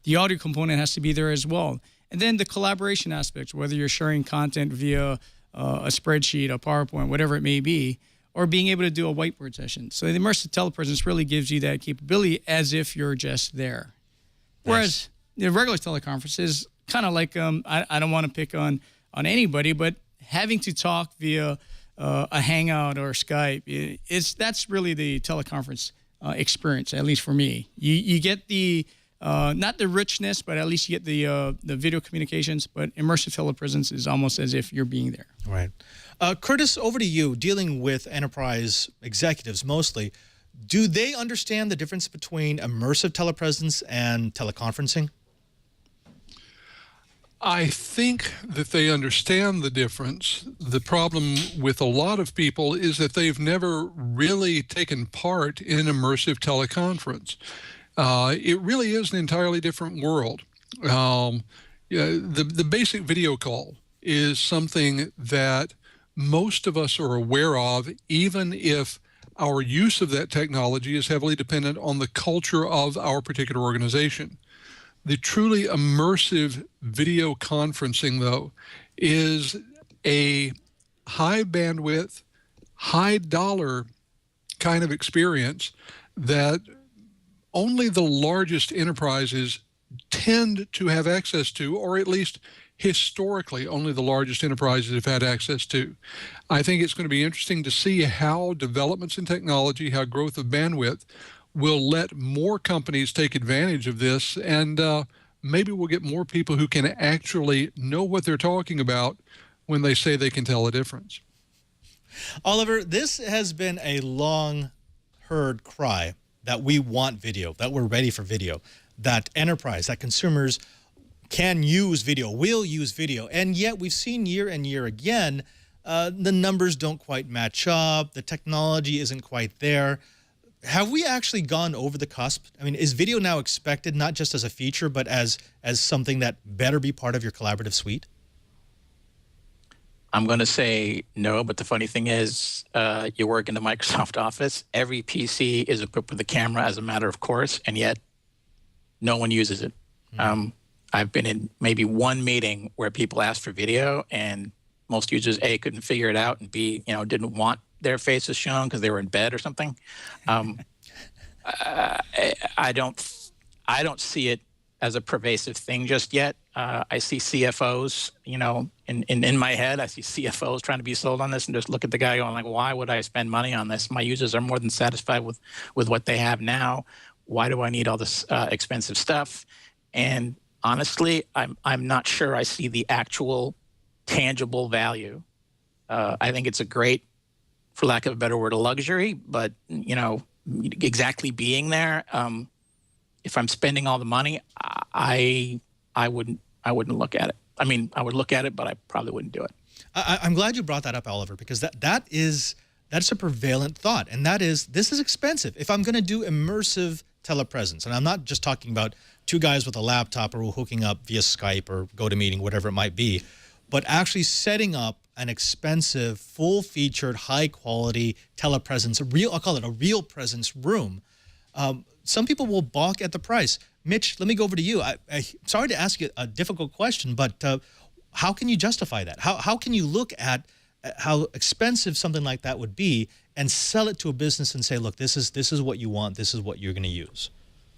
has to be there as well. And then the collaboration aspects, whether you're sharing content via a spreadsheet, a PowerPoint, whatever it may be, or being able to do a whiteboard session. So the immersive telepresence really gives you that capability as if you're just there. Whereas the regular teleconference is kind of like, I don't want to pick on anybody, but having to talk via a Hangout or Skype, that's really the teleconference experience, at least for me. You get the, not the richness, but at least you get the video communications, but immersive telepresence is almost as if you're being there. Right. Curtis, over to you, dealing with enterprise executives mostly. Do they understand the difference between immersive telepresence and teleconferencing? I think that they understand the difference. The problem with a lot of people is that they've never really taken part in an immersive teleconference. It really is an entirely different world. The basic video call is something that most of us are aware of, even if our use of that technology is heavily dependent on the culture of our particular organization. The truly immersive video conferencing, though, is a high bandwidth, high dollar kind of experience that only the largest enterprises tend to have access to, or at least historically only the largest enterprises have had access to. I think it's going to be interesting to see how developments in technology, how growth of bandwidth will let more companies take advantage of this, and maybe we'll get more people who can actually know what they're talking about when they say they can tell a difference. Oliver, this has been a long heard cry that we want video, that we're ready for video, that enterprise, that consumers can use video, will use video, and yet we've seen year and year again, the numbers don't quite match up, the technology isn't quite there. Have we actually gone over the cusp? I mean, is video now expected not just as a feature, but as something that better be part of your collaborative suite? I'm going to say no, but the funny thing is, you work in the Microsoft Office, every PC is equipped with a camera as a matter of course, and yet no one uses it. I've been in maybe one meeting where people asked for video, and most users, A, couldn't figure it out, and B, didn't want their faces shown because they were in bed or something. I don't see it as a pervasive thing just yet. I see CFOs, in my head, I see CFOs trying to be sold on this and just look at the guy going like, why would I spend money on this? My users are more than satisfied with what they have now. Why do I need all this expensive stuff? And honestly, I'm not sure I see the actual tangible value. I think it's a great, for lack of a better word, a luxury, but exactly being there, if I'm spending all the money, I wouldn't look at it. I mean, I would look at it, but I probably wouldn't do it. I'm glad you brought that up, Oliver, because that's a prevalent thought, and that is, this is expensive. If I'm going to do immersive telepresence, and I'm not just talking about two guys with a laptop or hooking up via Skype or GoToMeeting, whatever it might be, but actually setting up an expensive, full-featured, high-quality telepresence, I'll call it a real presence room. Some people will balk at the price. Mitch, let me go over to you. I'm sorry to ask you a difficult question, but how can you justify that? How can you look at how expensive something like that would be and sell it to a business and say, look, this is what you want, this is what you're going to use?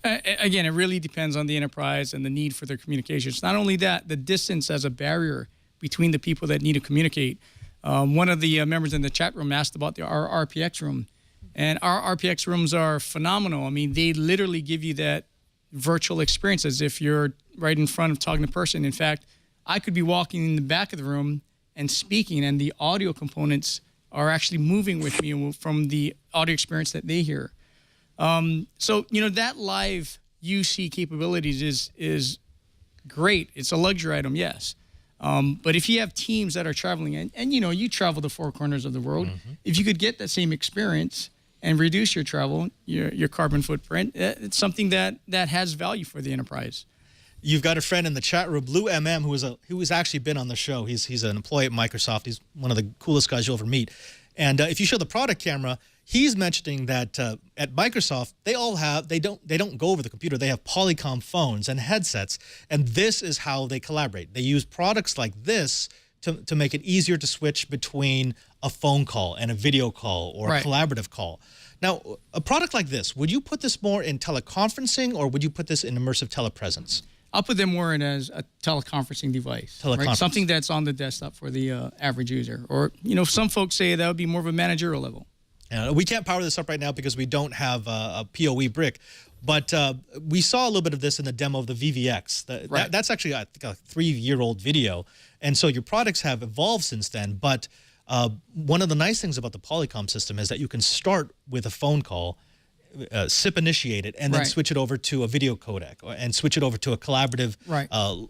Again, it really depends on the enterprise and the need for their communications. Not only that, the distance as a barrier between the people that need to communicate. One of the members in the chat room asked about our RPX room. And our RPX rooms are phenomenal. I mean, they literally give you that virtual experience as if you're right in front of talking to a person. In fact, I could be walking in the back of the room and speaking, and the audio components are actually moving with me from the audio experience that they hear. So, that live UC capabilities is great. It's a luxury item, yes. But if you have teams that are traveling, and you travel the four corners of the world, if you could get that same experience and reduce your travel, your carbon footprint, it's something that has value for the enterprise. You've got a friend in the chat room, Blue MM, who has actually been on the show. He's an employee at Microsoft. He's one of the coolest guys you'll ever meet. And if you show the product camera, he's mentioning that at Microsoft, they don't go over the computer. They have Polycom phones and headsets, and this is how they collaborate. They use products like this to make it easier to switch between a phone call and a video call or a collaborative call. Now, a product like this, would you put this more in teleconferencing or would you put this in immersive telepresence? I'll put them more in as a teleconferencing device, right? Something that's on the desktop for the average user. Or, some folks say that would be more of a managerial level. We can't power this up right now because we don't have a PoE brick, but we saw a little bit of this in the demo of the VVX. That's actually, I think, a 3-year-old video, and so your products have evolved since then. But one of the nice things about the Polycom system is that you can start with a phone call, SIP initiate it, and then switch it over to a video codec and switch it over to a collaborative,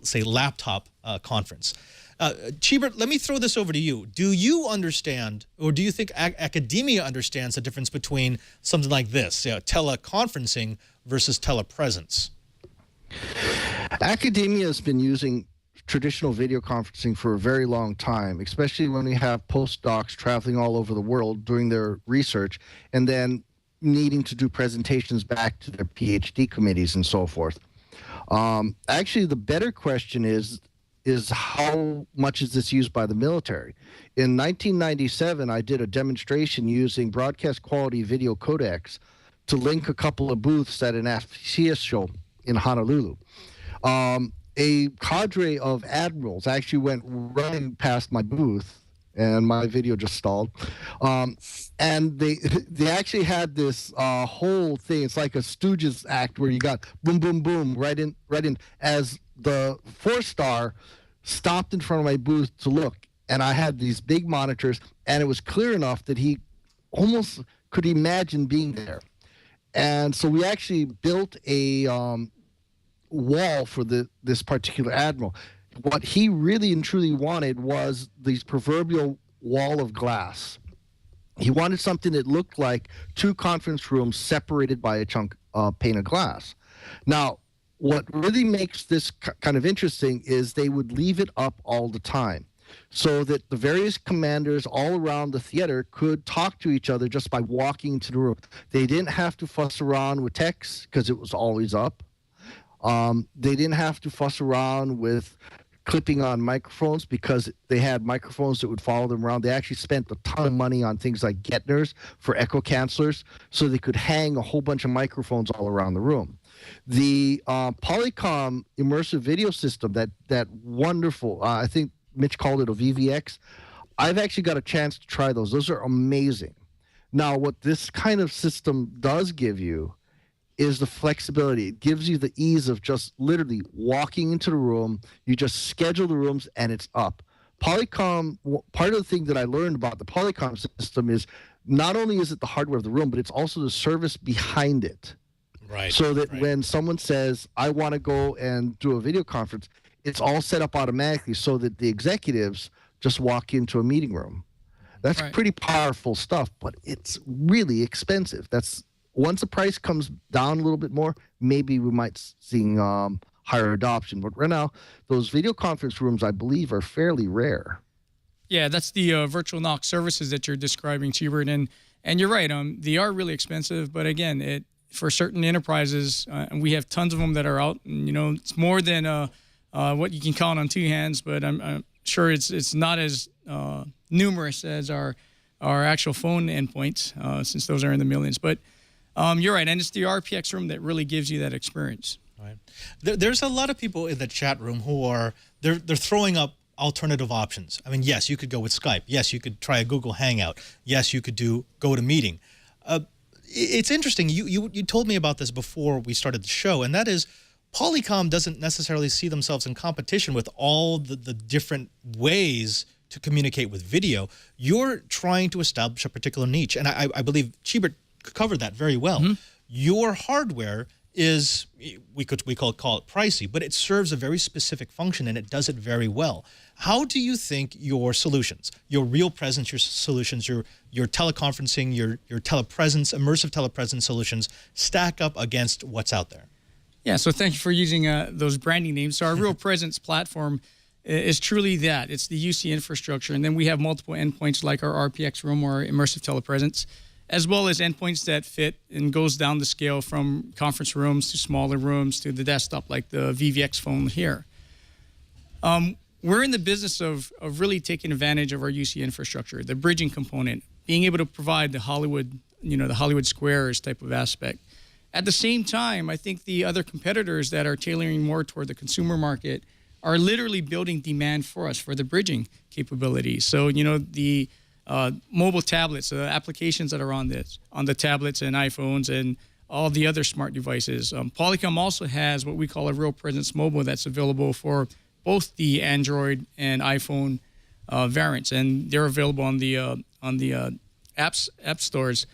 say, laptop conference. Cheebert, let me throw this over to you. Do you understand, or do you think academia understands the difference between something like this, teleconferencing versus telepresence? Academia has been using traditional video conferencing for a very long time, especially when we have postdocs traveling all over the world doing their research and then needing to do presentations back to their PhD committees and so forth. Actually, the better question is how much is this used by the military? In 1997, I did a demonstration using broadcast quality video codecs to link a couple of booths at an FCS show in Honolulu. A cadre of admirals actually went running past my booth, and my video just stalled. And they actually had this whole thing. It's like a Stooges act where you got boom, boom, boom right in as the 4-star stopped in front of my booth to look. And I had these big monitors, and it was clear enough that he almost could imagine being there. And so we actually built a wall for this particular admiral. What he really and truly wanted was these proverbial wall of glass. He wanted something that looked like 2 conference rooms separated by a pane of glass. Now, what really makes this kind of interesting is they would leave it up all the time so that the various commanders all around the theater could talk to each other just by walking into the room. They didn't have to fuss around with text because it was always up. They didn't have to fuss around with clipping on microphones because they had microphones that would follow them around. They actually spent a ton of money on things like Gettners for echo cancelers so they could hang a whole bunch of microphones all around the room. The Polycom immersive video system, that wonderful, I think Mitch called it a VVX. I've actually got a chance to try those. Those are amazing. Now, what this kind of system does give you is the flexibility. It gives you the ease of just literally walking into the room. You just schedule the rooms and it's up. Polycom, part of the thing that I learned about the Polycom system is not only is it the hardware of the room, but it's also the service behind it. Right. So that when someone says, I want to go and do a video conference, it's all set up automatically so that the executives just walk into a meeting room. That's pretty powerful stuff, but it's really expensive. Once the price comes down a little bit more, maybe we might see higher adoption. But right now, those video conference rooms, I believe, are fairly rare. Yeah, that's the virtual NOC services that you're describing, Cheebert. And you're right. They are really expensive. But again, for certain enterprises, and we have tons of them that are out. And, it's more than what you can count on 2 hands. But I'm sure it's not as numerous as our actual phone endpoints, since those are in the millions. But you're right, and it's the RPX room that really gives you that experience. Right. There's a lot of people in the chat room who are they're throwing up alternative options. I mean, yes, you could go with Skype. Yes, you could try a Google Hangout. Yes, you could do GoToMeeting. It's interesting. You told me about this before we started the show, and that is Polycom doesn't necessarily see themselves in competition with all the different ways to communicate with video. You're trying to establish a particular niche, and I believe Cheebert covered that very well. Mm-hmm. Your hardware is, we call it pricey, but it serves a very specific function and it does it very well. How do you think your solutions, your real presence, your solutions, your teleconferencing, your telepresence, immersive telepresence solutions stack up against what's out there? Yeah, so thank you for using those branding names. So our real presence platform is truly that. It's the UC infrastructure. And then we have multiple endpoints like our RPX room or immersive telepresence, as well as endpoints that fit and goes down the scale from conference rooms to smaller rooms to the desktop like the VVX phone here. We're in the business of really taking advantage of our UC infrastructure, the bridging component, being able to provide the Hollywood, the Hollywood Squares type of aspect. At the same time, I think the other competitors that are tailoring more toward the consumer market are literally building demand for us for the bridging capabilities. So, the mobile tablets, the applications that are on the tablets and iPhones and all the other smart devices. Polycom also has what we call a Real Presence Mobile that's available for both the Android and iPhone variants, and they're available on the app stores.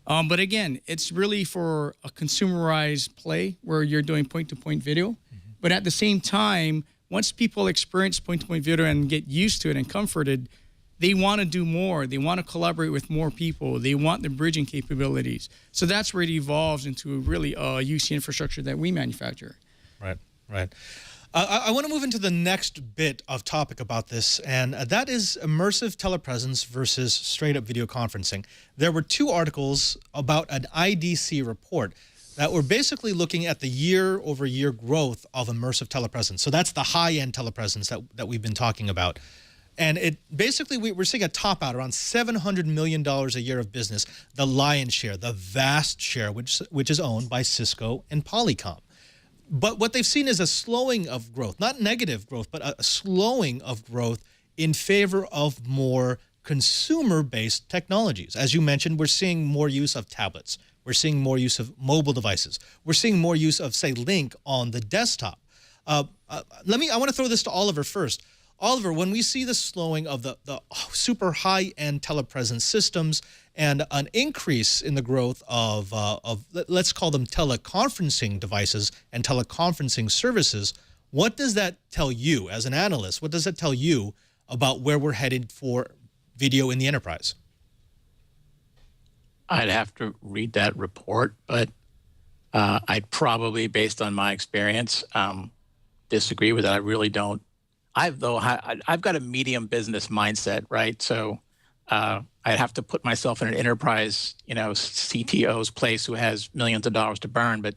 But again, it's really for a consumerized play where you're doing point-to-point video. Mm-hmm. But at the same time, once people experience point-to-point video and get used to it and comforted, they want to do more. They want to collaborate with more people. They want the bridging capabilities. So that's where it evolves into really a UC infrastructure that we manufacture. Right. I want to move into the next bit of topic about this, and that is immersive telepresence versus straight-up video conferencing. There were 2 articles about an IDC report that were basically looking at the year-over-year growth of immersive telepresence. So that's the high-end telepresence that we've been talking about. And it basically, we're seeing a top out around $700 million a year of business, the lion's share, the vast share, which is owned by Cisco and Polycom. But what they've seen is a slowing of growth, not negative growth, but a slowing of growth in favor of more consumer-based technologies. As you mentioned, we're seeing more use of tablets. We're seeing more use of mobile devices. We're seeing more use of, say, Lync on the desktop. I want to throw this to Oliver first. Oliver, when we see the slowing of the super high-end telepresence systems and an increase in the growth of let's call them teleconferencing devices and teleconferencing services, what does that tell you as an analyst? What does that tell you about where we're headed for video in the enterprise? I'd have to read that report, but I'd probably, based on my experience, disagree with it. I really don't. I've got a medium business mindset, right? So I'd have to put myself in an enterprise, CTO's place who has millions of dollars to burn. But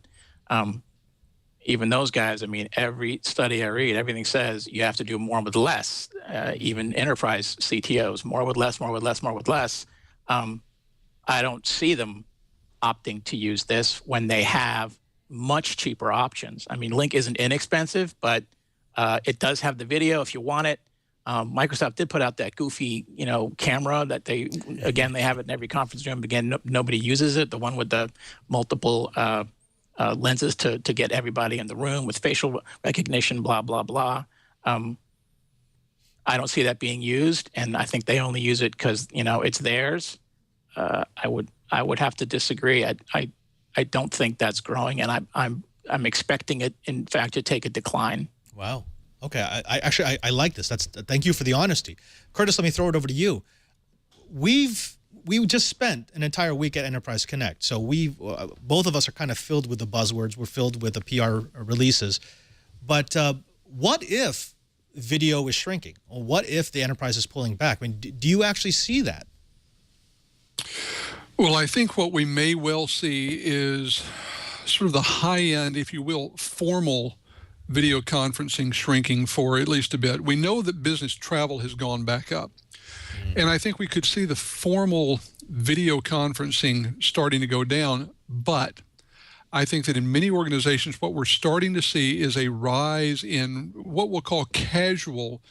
even those guys, I mean, every study I read, everything says you have to do more with less. Even enterprise CTOs, more with less, more with less, more with less. I don't see them opting to use this when they have much cheaper options. I mean, Lync isn't inexpensive, but it does have the video if you want it. Microsoft did put out that goofy, camera that they have it in every conference room. Again, nobody uses it. The one with the multiple lenses to get everybody in the room with facial recognition, blah, blah, blah. I don't see that being used, and I think they only use it because, it's theirs. I would have to disagree. I don't think that's growing, and I'm expecting it, in fact, to take a decline. Wow. Okay. I like this. Thank you for the honesty. Curtis, let me throw it over to you. We just spent an entire week at Enterprise Connect. So both of us are kind of filled with the buzzwords. We're filled with the PR releases. But what if video is shrinking? Or what if the enterprise is pulling back? I mean, do you actually see that? Well, I think what we may well see is sort of the high-end, if you will, formal video conferencing shrinking for at least a bit. We know that business travel has gone back up. And I think we could see the formal video conferencing starting to go down. But I think that in many organizations, what we're starting to see is a rise in what we'll call casual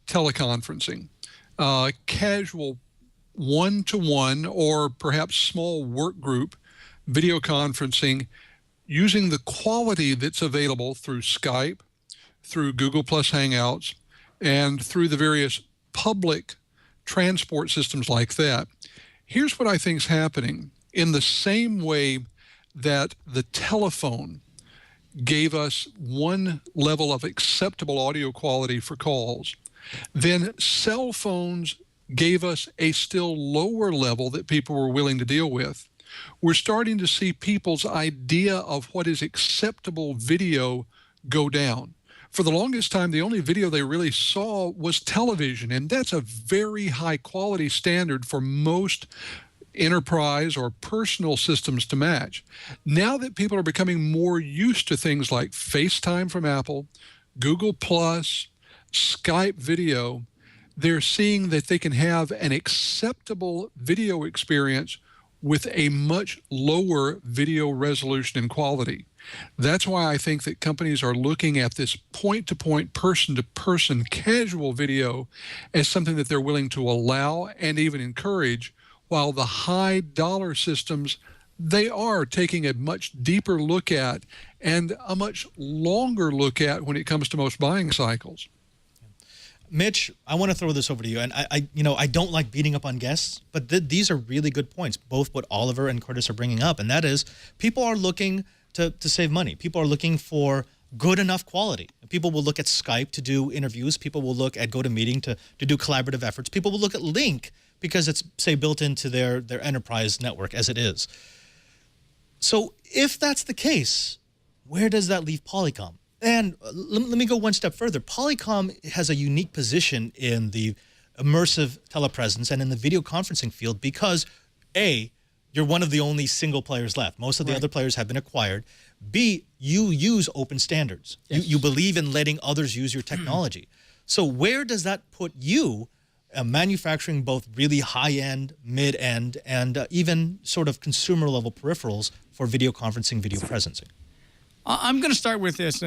teleconferencing, casual one-to-one or perhaps small work group video conferencing, using the quality that's available through Skype, through Google Plus Hangouts, and through the various public transport systems like that. Here's what I think is happening. In the same way that the telephone gave us one level of acceptable audio quality for calls, then cell phones gave us a still lower level that people were willing to deal with. We're starting to see people's idea of what is acceptable video go down. For the longest time, the only video they really saw was television, and that's a very high quality standard for most enterprise or personal systems to match. Now that people are becoming more used to things like FaceTime from Apple, Google Plus, Skype video, they're seeing that they can have an acceptable video experience with a much lower video resolution and quality. That's why I think that companies are looking at this point-to-point, person-to-person casual video as something that they're willing to allow and even encourage, while the high-dollar systems, they are taking a much deeper look at and a much longer look at when it comes to most buying cycles. Mitch, I want to throw this over to you, and I don't like beating up on guests, but these are really good points, both what Oliver and Curtis are bringing up, and that is people are looking to save money. People are looking for good enough quality. People will look at Skype to do interviews. People will look at GoToMeeting to do collaborative efforts. People will look at Lync because it's, say, built into their enterprise network as it is. So if that's the case, where does that leave Polycom? And let me go one step further. Polycom has a unique position in the immersive telepresence and in the video conferencing field because, A, you're one of the only single players left. Most of the other players have been acquired. B, you use open standards. Yes. You believe in letting others use your technology. So where does that put you manufacturing both really high-end, mid-end, and even sort of consumer-level peripherals for video conferencing, video presencing? I'm going to start with this.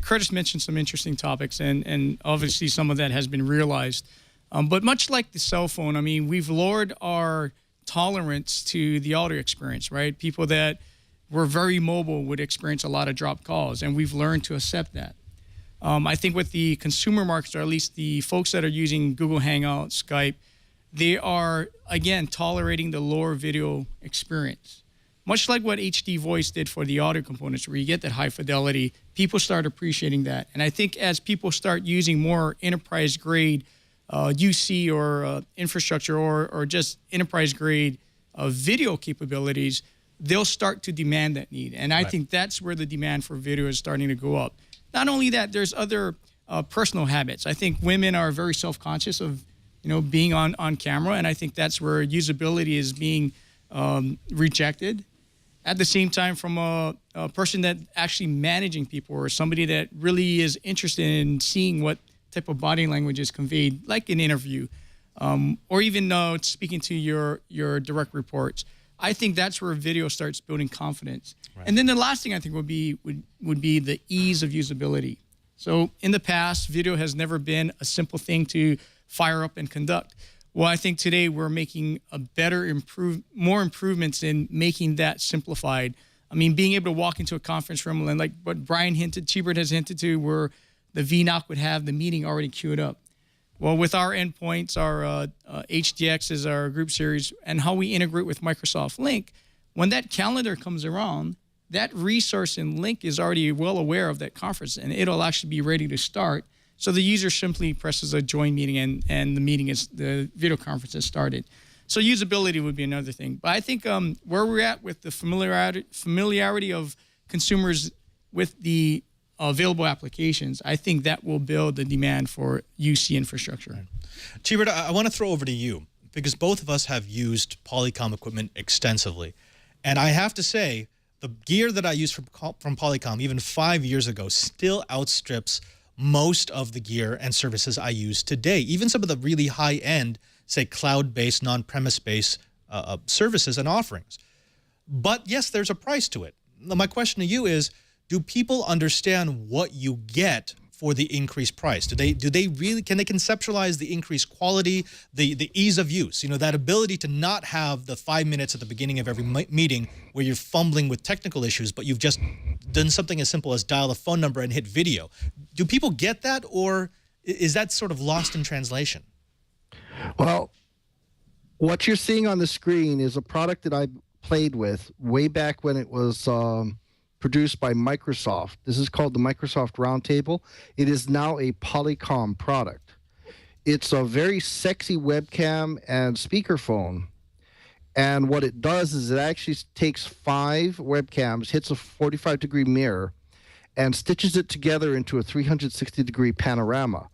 Curtis mentioned some interesting topics, and obviously some of that has been realized. But much like the cell phone, I mean, we've lowered our tolerance to the audio experience, right? People that were very mobile would experience a lot of dropped calls, and we've learned to accept that. I think with the consumer markets, or at least the folks that are using Google Hangouts, Skype, they are, again, tolerating the lower video experience. Much like what HD Voice did for the audio components, where you get that high fidelity, people start appreciating that. And I think as people start using more enterprise-grade UC or infrastructure or just enterprise-grade video capabilities, they'll start to demand that need. And I think that's where the demand for video is starting to go up. Not only that, there's other personal habits. I think women are very self-conscious of being on camera, and I think that's where usability is being rejected. At the same time, from a person that actually managing people or somebody that really is interested in seeing what type of body language is conveyed, like an interview, or even speaking to your direct reports. I think that's where video starts building confidence. Right. And then the last thing I think would be the ease of usability. So in the past, video has never been a simple thing to fire up and conduct. Well, I think today we're making more improvements in making that simplified. I mean, being able to walk into a conference room and like what Brian hinted, Chibert has hinted to, where the VNOC would have the meeting already queued up. Well, with our endpoints, our HDX is our group series, and how we integrate with Microsoft Lync, when that calendar comes around, that resource in Lync is already well aware of that conference, and it'll actually be ready to start. So the user simply presses a join meeting, and the video conference has started. So usability would be another thing. But I think where we're at with the familiarity of consumers with the available applications, I think that will build the demand for UC infrastructure. Right. Chibert, I want to throw over to you, because both of us have used Polycom equipment extensively. And I have to say, the gear that I used from Polycom even 5 years ago still outstrips most of the gear and services I use today. Even some of the really high-end, say, cloud-based, non-premise-based services and offerings. But yes, there's a price to it. My question to you is, do people understand what you get for the increased price? Can they conceptualize the increased quality, the ease of use, that ability to not have the 5 minutes at the beginning of every meeting where you're fumbling with technical issues, but you've just done something as simple as dial a phone number and hit video. Do people get that, or is that sort of lost in translation? Well, what you're seeing on the screen is a product that I played with way back when it was produced by Microsoft. This is called the Microsoft Roundtable. It is now a Polycom product. It's a very sexy webcam and speakerphone. And what it does is it actually takes 5 webcams, hits a 45-degree mirror, and stitches it together into a 360-degree panorama.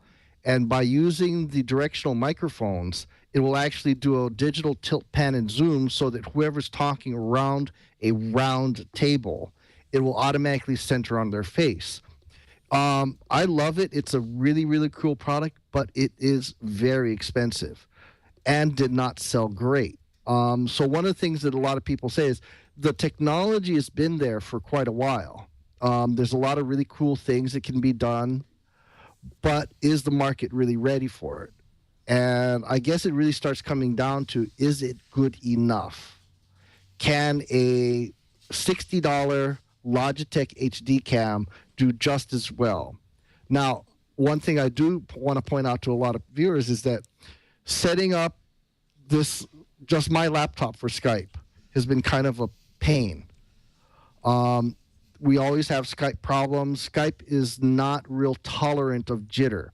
And by using the directional microphones, it will actually do a digital tilt, pan, and zoom so that whoever's talking around a round table, it will automatically center on their face. I love it. It's a really, really cool product, but it is very expensive and did not sell great. So one of the things that a lot of people say is the technology has been there for quite a while. There's a lot of really cool things that can be done, but is the market really ready for it? And I guess it really starts coming down to, is it good enough? Can a $60 Logitech HD cam do just as well? Now, one thing I do want to point out to a lot of viewers is that setting up this, just my laptop for Skype, has been kind of a pain. We always have Skype problems. Skype is not real tolerant of jitter.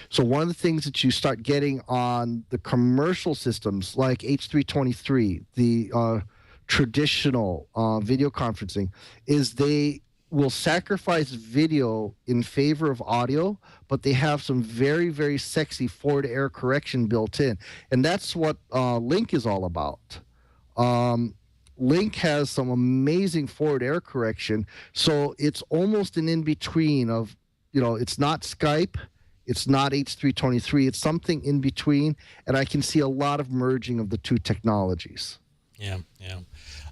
So one of the things that you start getting on the commercial systems like H323, the traditional video conferencing, is they will sacrifice video in favor of audio, but they have some very, very sexy forward air correction built in. And that's what Link is all about. Link has some amazing forward air correction, so it's almost an in-between of, it's not Skype, it's not H323, it's something in between, and I can see a lot of merging of the two technologies. Yeah.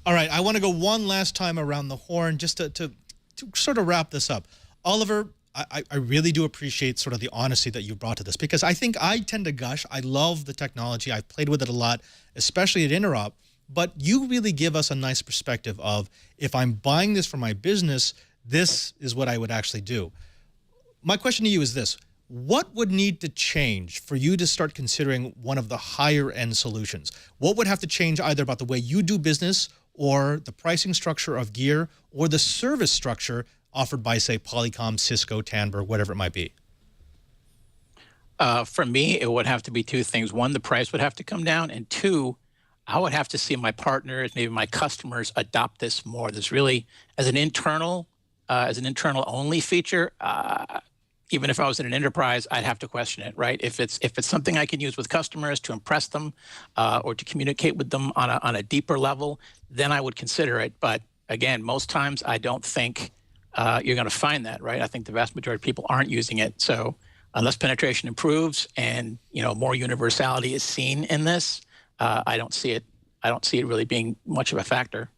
All right, I want to go one last time around the horn just to sort of wrap this up. Oliver, I really do appreciate sort of the honesty that you brought to this, because I think I tend to gush. I love the technology. I've played with it a lot, especially at Interop. But you really give us a nice perspective of, if I'm buying this for my business, this is what I would actually do. My question to you is this. What would need to change for you to start considering one of the higher end solutions? What would have to change either about the way you do business, or the pricing structure of gear, or the service structure offered by, say, Polycom, Cisco, Tandberg, whatever it might be? For me, it would have to be two things. One, the price would have to come down, and two, I would have to see my partners, maybe my customers, adopt this more. This really, as an internal only feature, even if I was in an enterprise, I'd have to question it, right? If it's something I can use with customers to impress them, or to communicate with them on a deeper level, then I would consider it. But again, most times I don't think you're going to find that, right? I think the vast majority of people aren't using it. So unless penetration improves and more universality is seen in this, I don't see it really being much of a factor.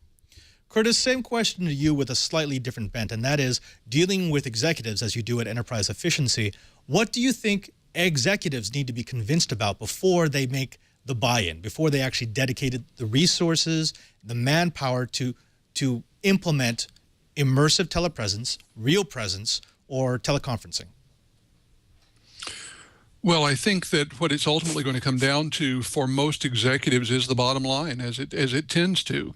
Curtis, same question to you with a slightly different bent, and that is dealing with executives as you do at Enterprise Efficiency. What do you think executives need to be convinced about before they make the buy-in, before they actually dedicated the resources, the manpower to implement immersive telepresence, real presence, or teleconferencing? Well, I think that what it's ultimately going to come down to for most executives is the bottom line, as it tends to.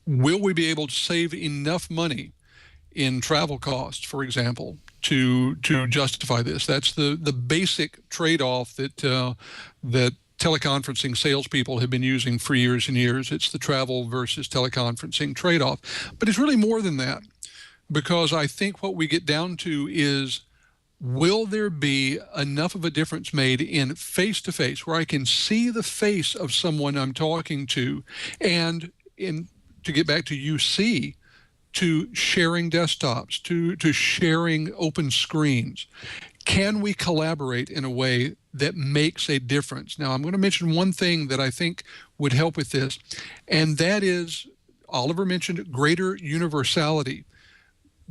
Will we be able to save enough money in travel costs, for example, to justify this? That's the basic trade-off that teleconferencing salespeople have been using for years and years. It's the travel versus teleconferencing trade-off. But it's really more than that, because I think what we get down to is, will there be enough of a difference made in face-to-face, where I can see the face of someone I'm talking to, and to get back to UC, to sharing desktops, to sharing open screens? Can we collaborate in a way that makes a difference? Now, I'm going to mention one thing that I think would help with this, and that is, Oliver mentioned greater universality.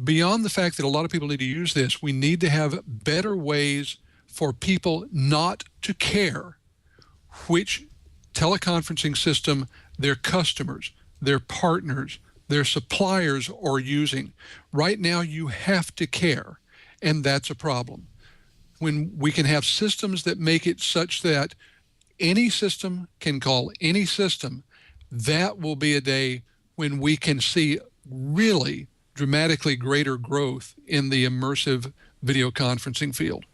Beyond the fact that a lot of people need to use this, we need to have better ways for people not to care which teleconferencing system their customers, their partners, their suppliers are using. Right now, you have to care, and that's a problem. When we can have systems that make it such that any system can call any system, that will be a day when we can see really dramatically greater growth in the immersive video conferencing field.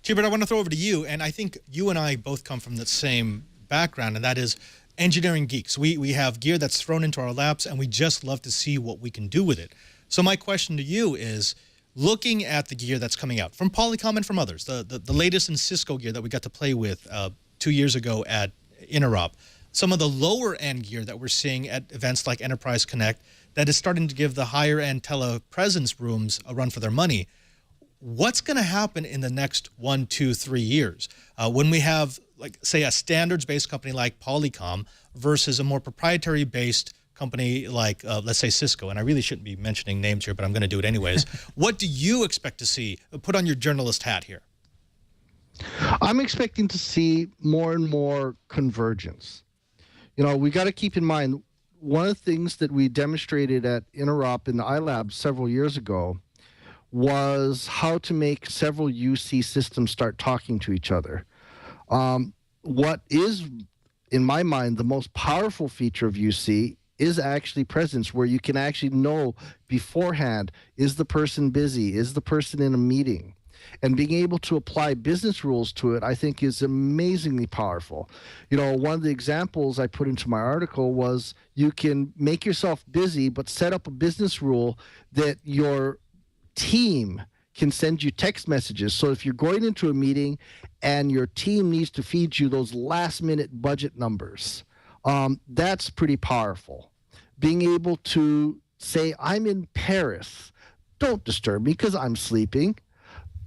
Gilbert, I want to throw over to you, and I think you and I both come from the same background, and that is engineering geeks. We have gear that's thrown into our laps, and we just love to see what we can do with it. So my question to you is, looking at the gear that's coming out from Polycom and from others, the latest in Cisco gear that we got to play with 2 years ago at Interop, some of the lower end gear that we're seeing at events like Enterprise Connect that is starting to give the higher end telepresence rooms a run for their money. What's going to happen in the next 1, 2, 3 years when we have, like, say, a standards-based company like Polycom versus a more proprietary-based company like, let's say, Cisco? And I really shouldn't be mentioning names here, but I'm going to do it anyways. What do you expect to see? Put on your journalist hat here. I'm expecting to see more and more convergence. You know, we got to keep in mind, one of the things that we demonstrated at Interop in the iLab several years ago was how to make several UC systems start talking to each other. What is, in my mind, the most powerful feature of UC is actually presence, where you can actually know beforehand, is the person busy? Is the person in a meeting? And being able to apply business rules to it, I think, is amazingly powerful. You know, one of the examples I put into my article was you can make yourself busy, but set up a business rule that your team can send you text messages. So if you're going into a meeting and your team needs to feed you those last-minute budget numbers, that's pretty powerful. Being able to say, I'm in Paris, don't disturb me because I'm sleeping.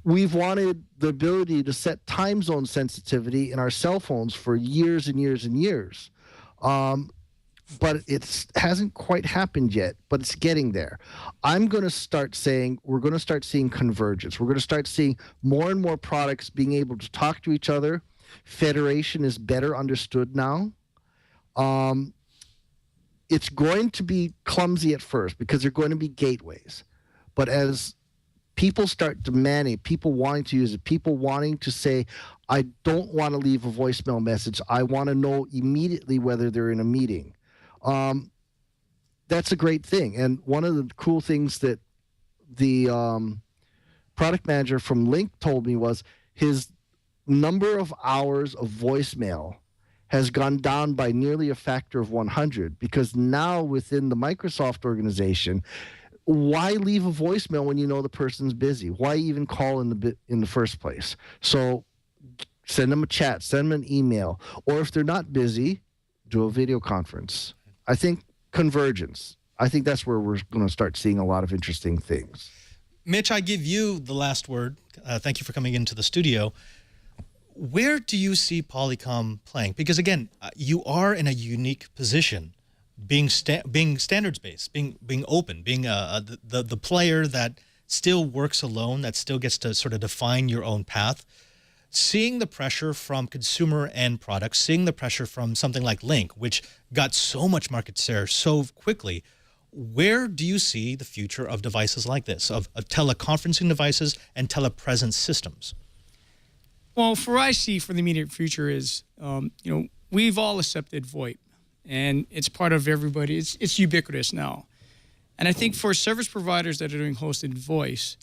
We've wanted the ability to set time zone sensitivity in our cell phones for years and years and years. But it hasn't quite happened yet, but it's getting there. I'm going to start saying we're going to start seeing convergence. We're going to start seeing more and more products being able to talk to each other. Federation is better understood now. It's going to be clumsy at first because they're going to be gateways. But as people start demanding, people wanting to use it, people wanting to say, I don't want to leave a voicemail message. I want to know immediately whether they're in a meeting. That's a great thing. And one of the cool things that the product manager from Link told me was his number of hours of voicemail has gone down by nearly a factor of 100, because now within the Microsoft organization, why leave a voicemail when you know the person's busy? Why even call in the first place? So send them a chat, send them an email, or if they're not busy, do a video conference. I think convergence. I think that's where we're going to start seeing a lot of interesting things. Mitch, I give you the last word. Thank you for coming into the studio. Where do you see Polycom playing? Because again, you are in a unique position, being standards-based, being open, being the player that still works alone, that still gets to sort of define your own path. Seeing the pressure from consumer end products, seeing the pressure from something like Link, which got so much market share so quickly, where do you see the future of devices like this, of teleconferencing devices and telepresence systems? Well, for what I see for the immediate future is, we've all accepted VoIP, and it's part of everybody. It's ubiquitous now. And I think for service providers that are doing hosted voice,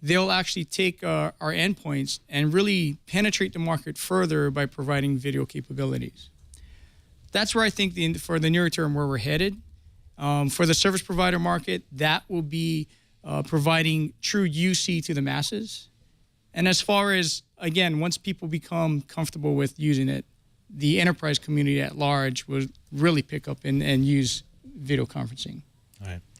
they'll actually take our endpoints and really penetrate the market further by providing video capabilities. That's where I think for the near term where we're headed. For the service provider market, that will be providing true UC to the masses. And as far as, again, once people become comfortable with using it, the enterprise community at large will really pick up and use video conferencing.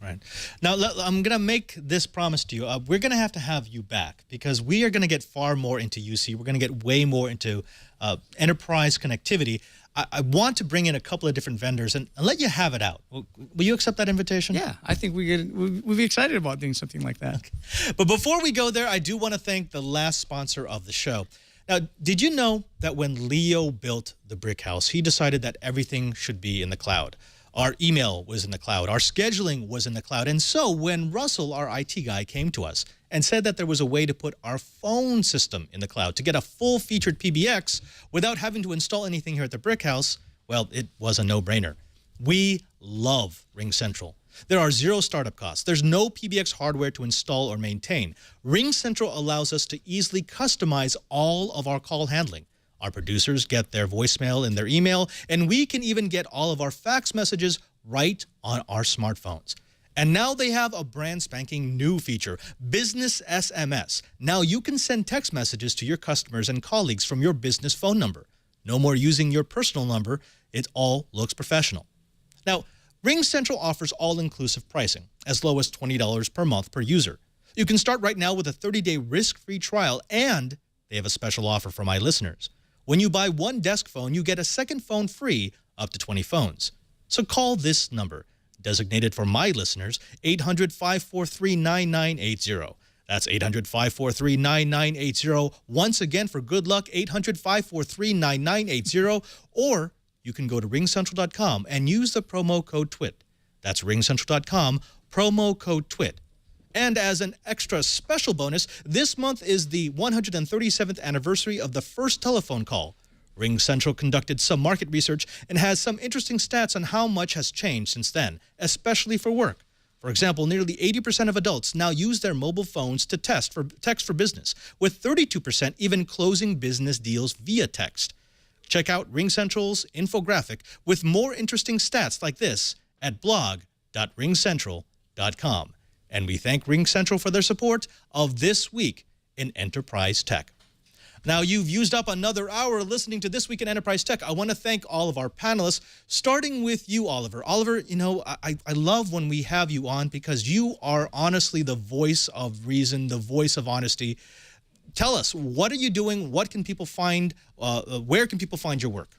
Right. Now, I'm going to make this promise to you. We're going to have you back, because we are going to get far more into UC. We're going to get way more into enterprise connectivity. I want to bring in a couple of different vendors and let you have it out. Will you accept that invitation? Yeah, I think we'd be excited about doing something like that. Okay. But before we go there, I do want to thank the last sponsor of the show. Now, did you know that when Leo built the Brick House, he decided that everything should be in the cloud? Our email was in the cloud. Our scheduling was in the cloud. And so when Russell, our IT guy, came to us and said that there was a way to put our phone system in the cloud to get a full-featured PBX without having to install anything here at the Brick House, well, it was a no-brainer. We love RingCentral. There are zero startup costs. There's no PBX hardware to install or maintain. RingCentral allows us to easily customize all of our call handling. Our producers get their voicemail in their email, and we can even get all of our fax messages right on our smartphones. And now they have a brand spanking new feature, Business SMS. Now you can send text messages to your customers and colleagues from your business phone number. No more using your personal number. It all looks professional. Now, RingCentral offers all-inclusive pricing, as low as $20 per month per user. You can start right now with a 30-day risk-free trial, and they have a special offer for my listeners. When you buy one desk phone, you get a second phone free, up to 20 phones. So call this number, designated for my listeners, 800-543-9980. That's 800-543-9980. Once again, for good luck, 800-543-9980. Or you can go to ringcentral.com and use the promo code TWIT. That's ringcentral.com, promo code TWIT. And as an extra special bonus, this month is the 137th anniversary of the first telephone call. RingCentral conducted some market research and has some interesting stats on how much has changed since then, especially for work. For example, nearly 80% of adults now use their mobile phones to text for business, with 32% even closing business deals via text. Check out RingCentral's infographic with more interesting stats like this at blog.ringcentral.com. And we thank RingCentral for their support of This Week in Enterprise Tech. Now, you've used up another hour listening to This Week in Enterprise Tech. I want to thank all of our panelists, starting with you, Oliver. Oliver, you know, I love when we have you on because you are honestly the voice of reason, the voice of honesty. Tell us, what are you doing? What can people find? Where can people find your work?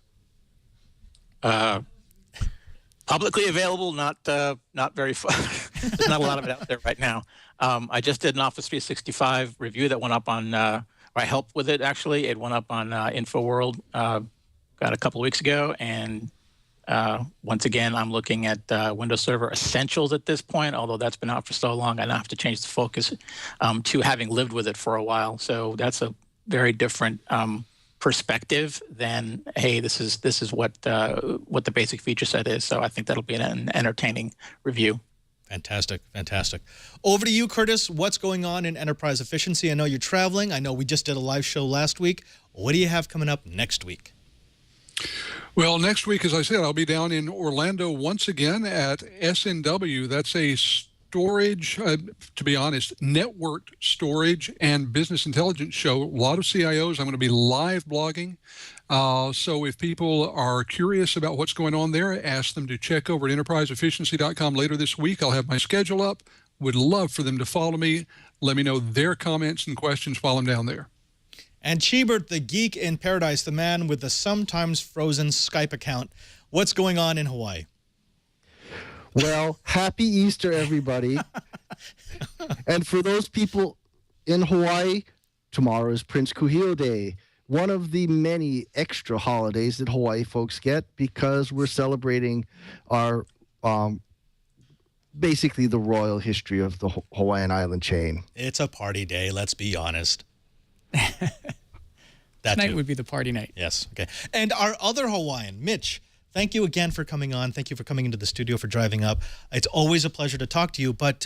Publicly available, not very far. There's not a lot of it out there right now. I just did an Office 365 review that went up on, I helped with it, actually. It went up on InfoWorld about a couple of weeks ago. And once again, I'm looking at Windows Server Essentials at this point, although that's been out for so long, I now have to change the focus to having lived with it for a while. So that's a very different perspective than, hey, this is what the basic feature set is. So I think that'll be an entertaining review. Fantastic, fantastic. Over to you, Curtis. What's going on in enterprise efficiency? I know you're traveling. I know we just did a live show last week. What do you have coming up next week? Well, next week, as I said, I'll be down in Orlando once again at SNW. That's a storage, to be honest, networked storage and business intelligence show. A lot of CIOs. I'm going to be live blogging. So if people are curious about what's going on there, ask them to check over at enterpriseefficiency.com later this week. I'll have my schedule up. Would love for them to follow me. Let me know their comments and questions while I'm down there. And Chibert, the geek in paradise, the man with the sometimes frozen Skype account. What's going on in Hawaii? Well, happy Easter, everybody. And for those people in Hawaii, tomorrow is Prince Kuhio Day, one of the many extra holidays that Hawaii folks get because we're celebrating our basically the royal history of the Hawaiian island chain. It's a party day, let's be honest. Tonight would be the party night. Yes, okay. And our other Hawaiian, Mitch, thank you again for coming on. Thank you for coming into the studio, for driving up. It's always a pleasure to talk to you. But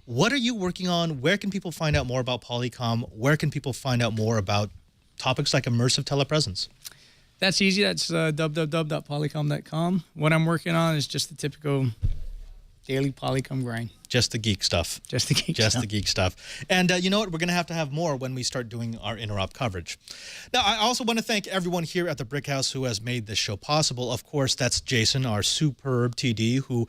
what are you working on? Where can people find out more about Polycom? Where can people find out more about topics like immersive telepresence? That's easy. That's www.polycom.com. What I'm working on is just the typical daily Polycom grind. Just the geek stuff. Just the geek Just stuff. the geek stuff. And you know what? We're going to have more when we start doing our Interop coverage. Now, I also want to thank everyone here at the Brick House who has made this show possible. Of course, that's Jason, our superb TD, who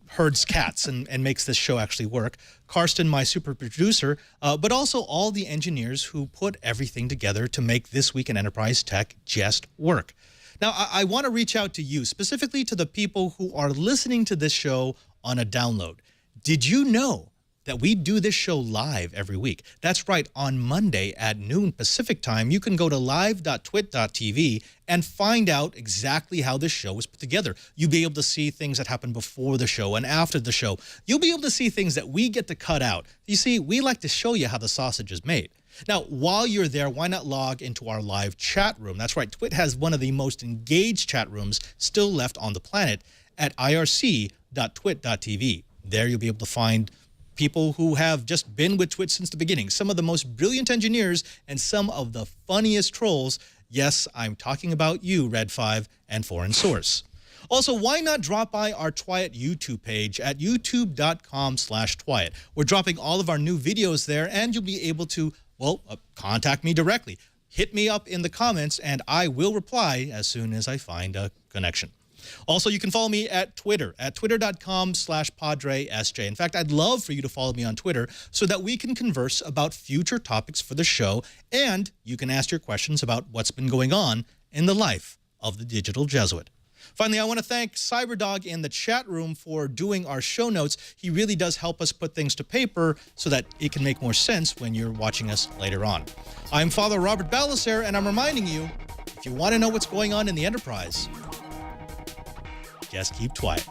herds cats and makes this show actually work. Karsten, my super producer, but also all the engineers who put everything together to make This Week in Enterprise Tech just work. Now, I want to reach out to you, specifically to the people who are listening to this show on a download. Did you know that we do this show live every week? That's right. On Monday at noon Pacific time, you can go to live.twit.tv and find out exactly how this show is put together. You'll be able to see things that happen before the show and after the show. You'll be able to see things that we get to cut out. You see, we like to show you how the sausage is made. Now, while you're there, why not log into our live chat room? That's right. Twit has one of the most engaged chat rooms still left on the planet at irc.twit.tv. There you'll be able to find people who have just been with Twit since the beginning, some of the most brilliant engineers and some of the funniest trolls. Yes, I'm talking about you, Red 5 and Foreign Source. Also, why not drop by our Twyat YouTube page at youtube.com/Twyat. We're dropping all of our new videos there, and you'll be able to, contact me directly. Hit me up in the comments, and I will reply as soon as I find a connection. Also, you can follow me at Twitter, at twitter.com/PadreSJ. In fact, I'd love for you to follow me on Twitter so that we can converse about future topics for the show, and you can ask your questions about what's been going on in the life of the Digital Jesuit. Finally, I want to thank Cyberdog in the chat room for doing our show notes. He really does help us put things to paper so that it can make more sense when you're watching us later on. I'm Father Robert Balacer, and I'm reminding you, if you want to know what's going on in the Enterprise, just keep Twyat.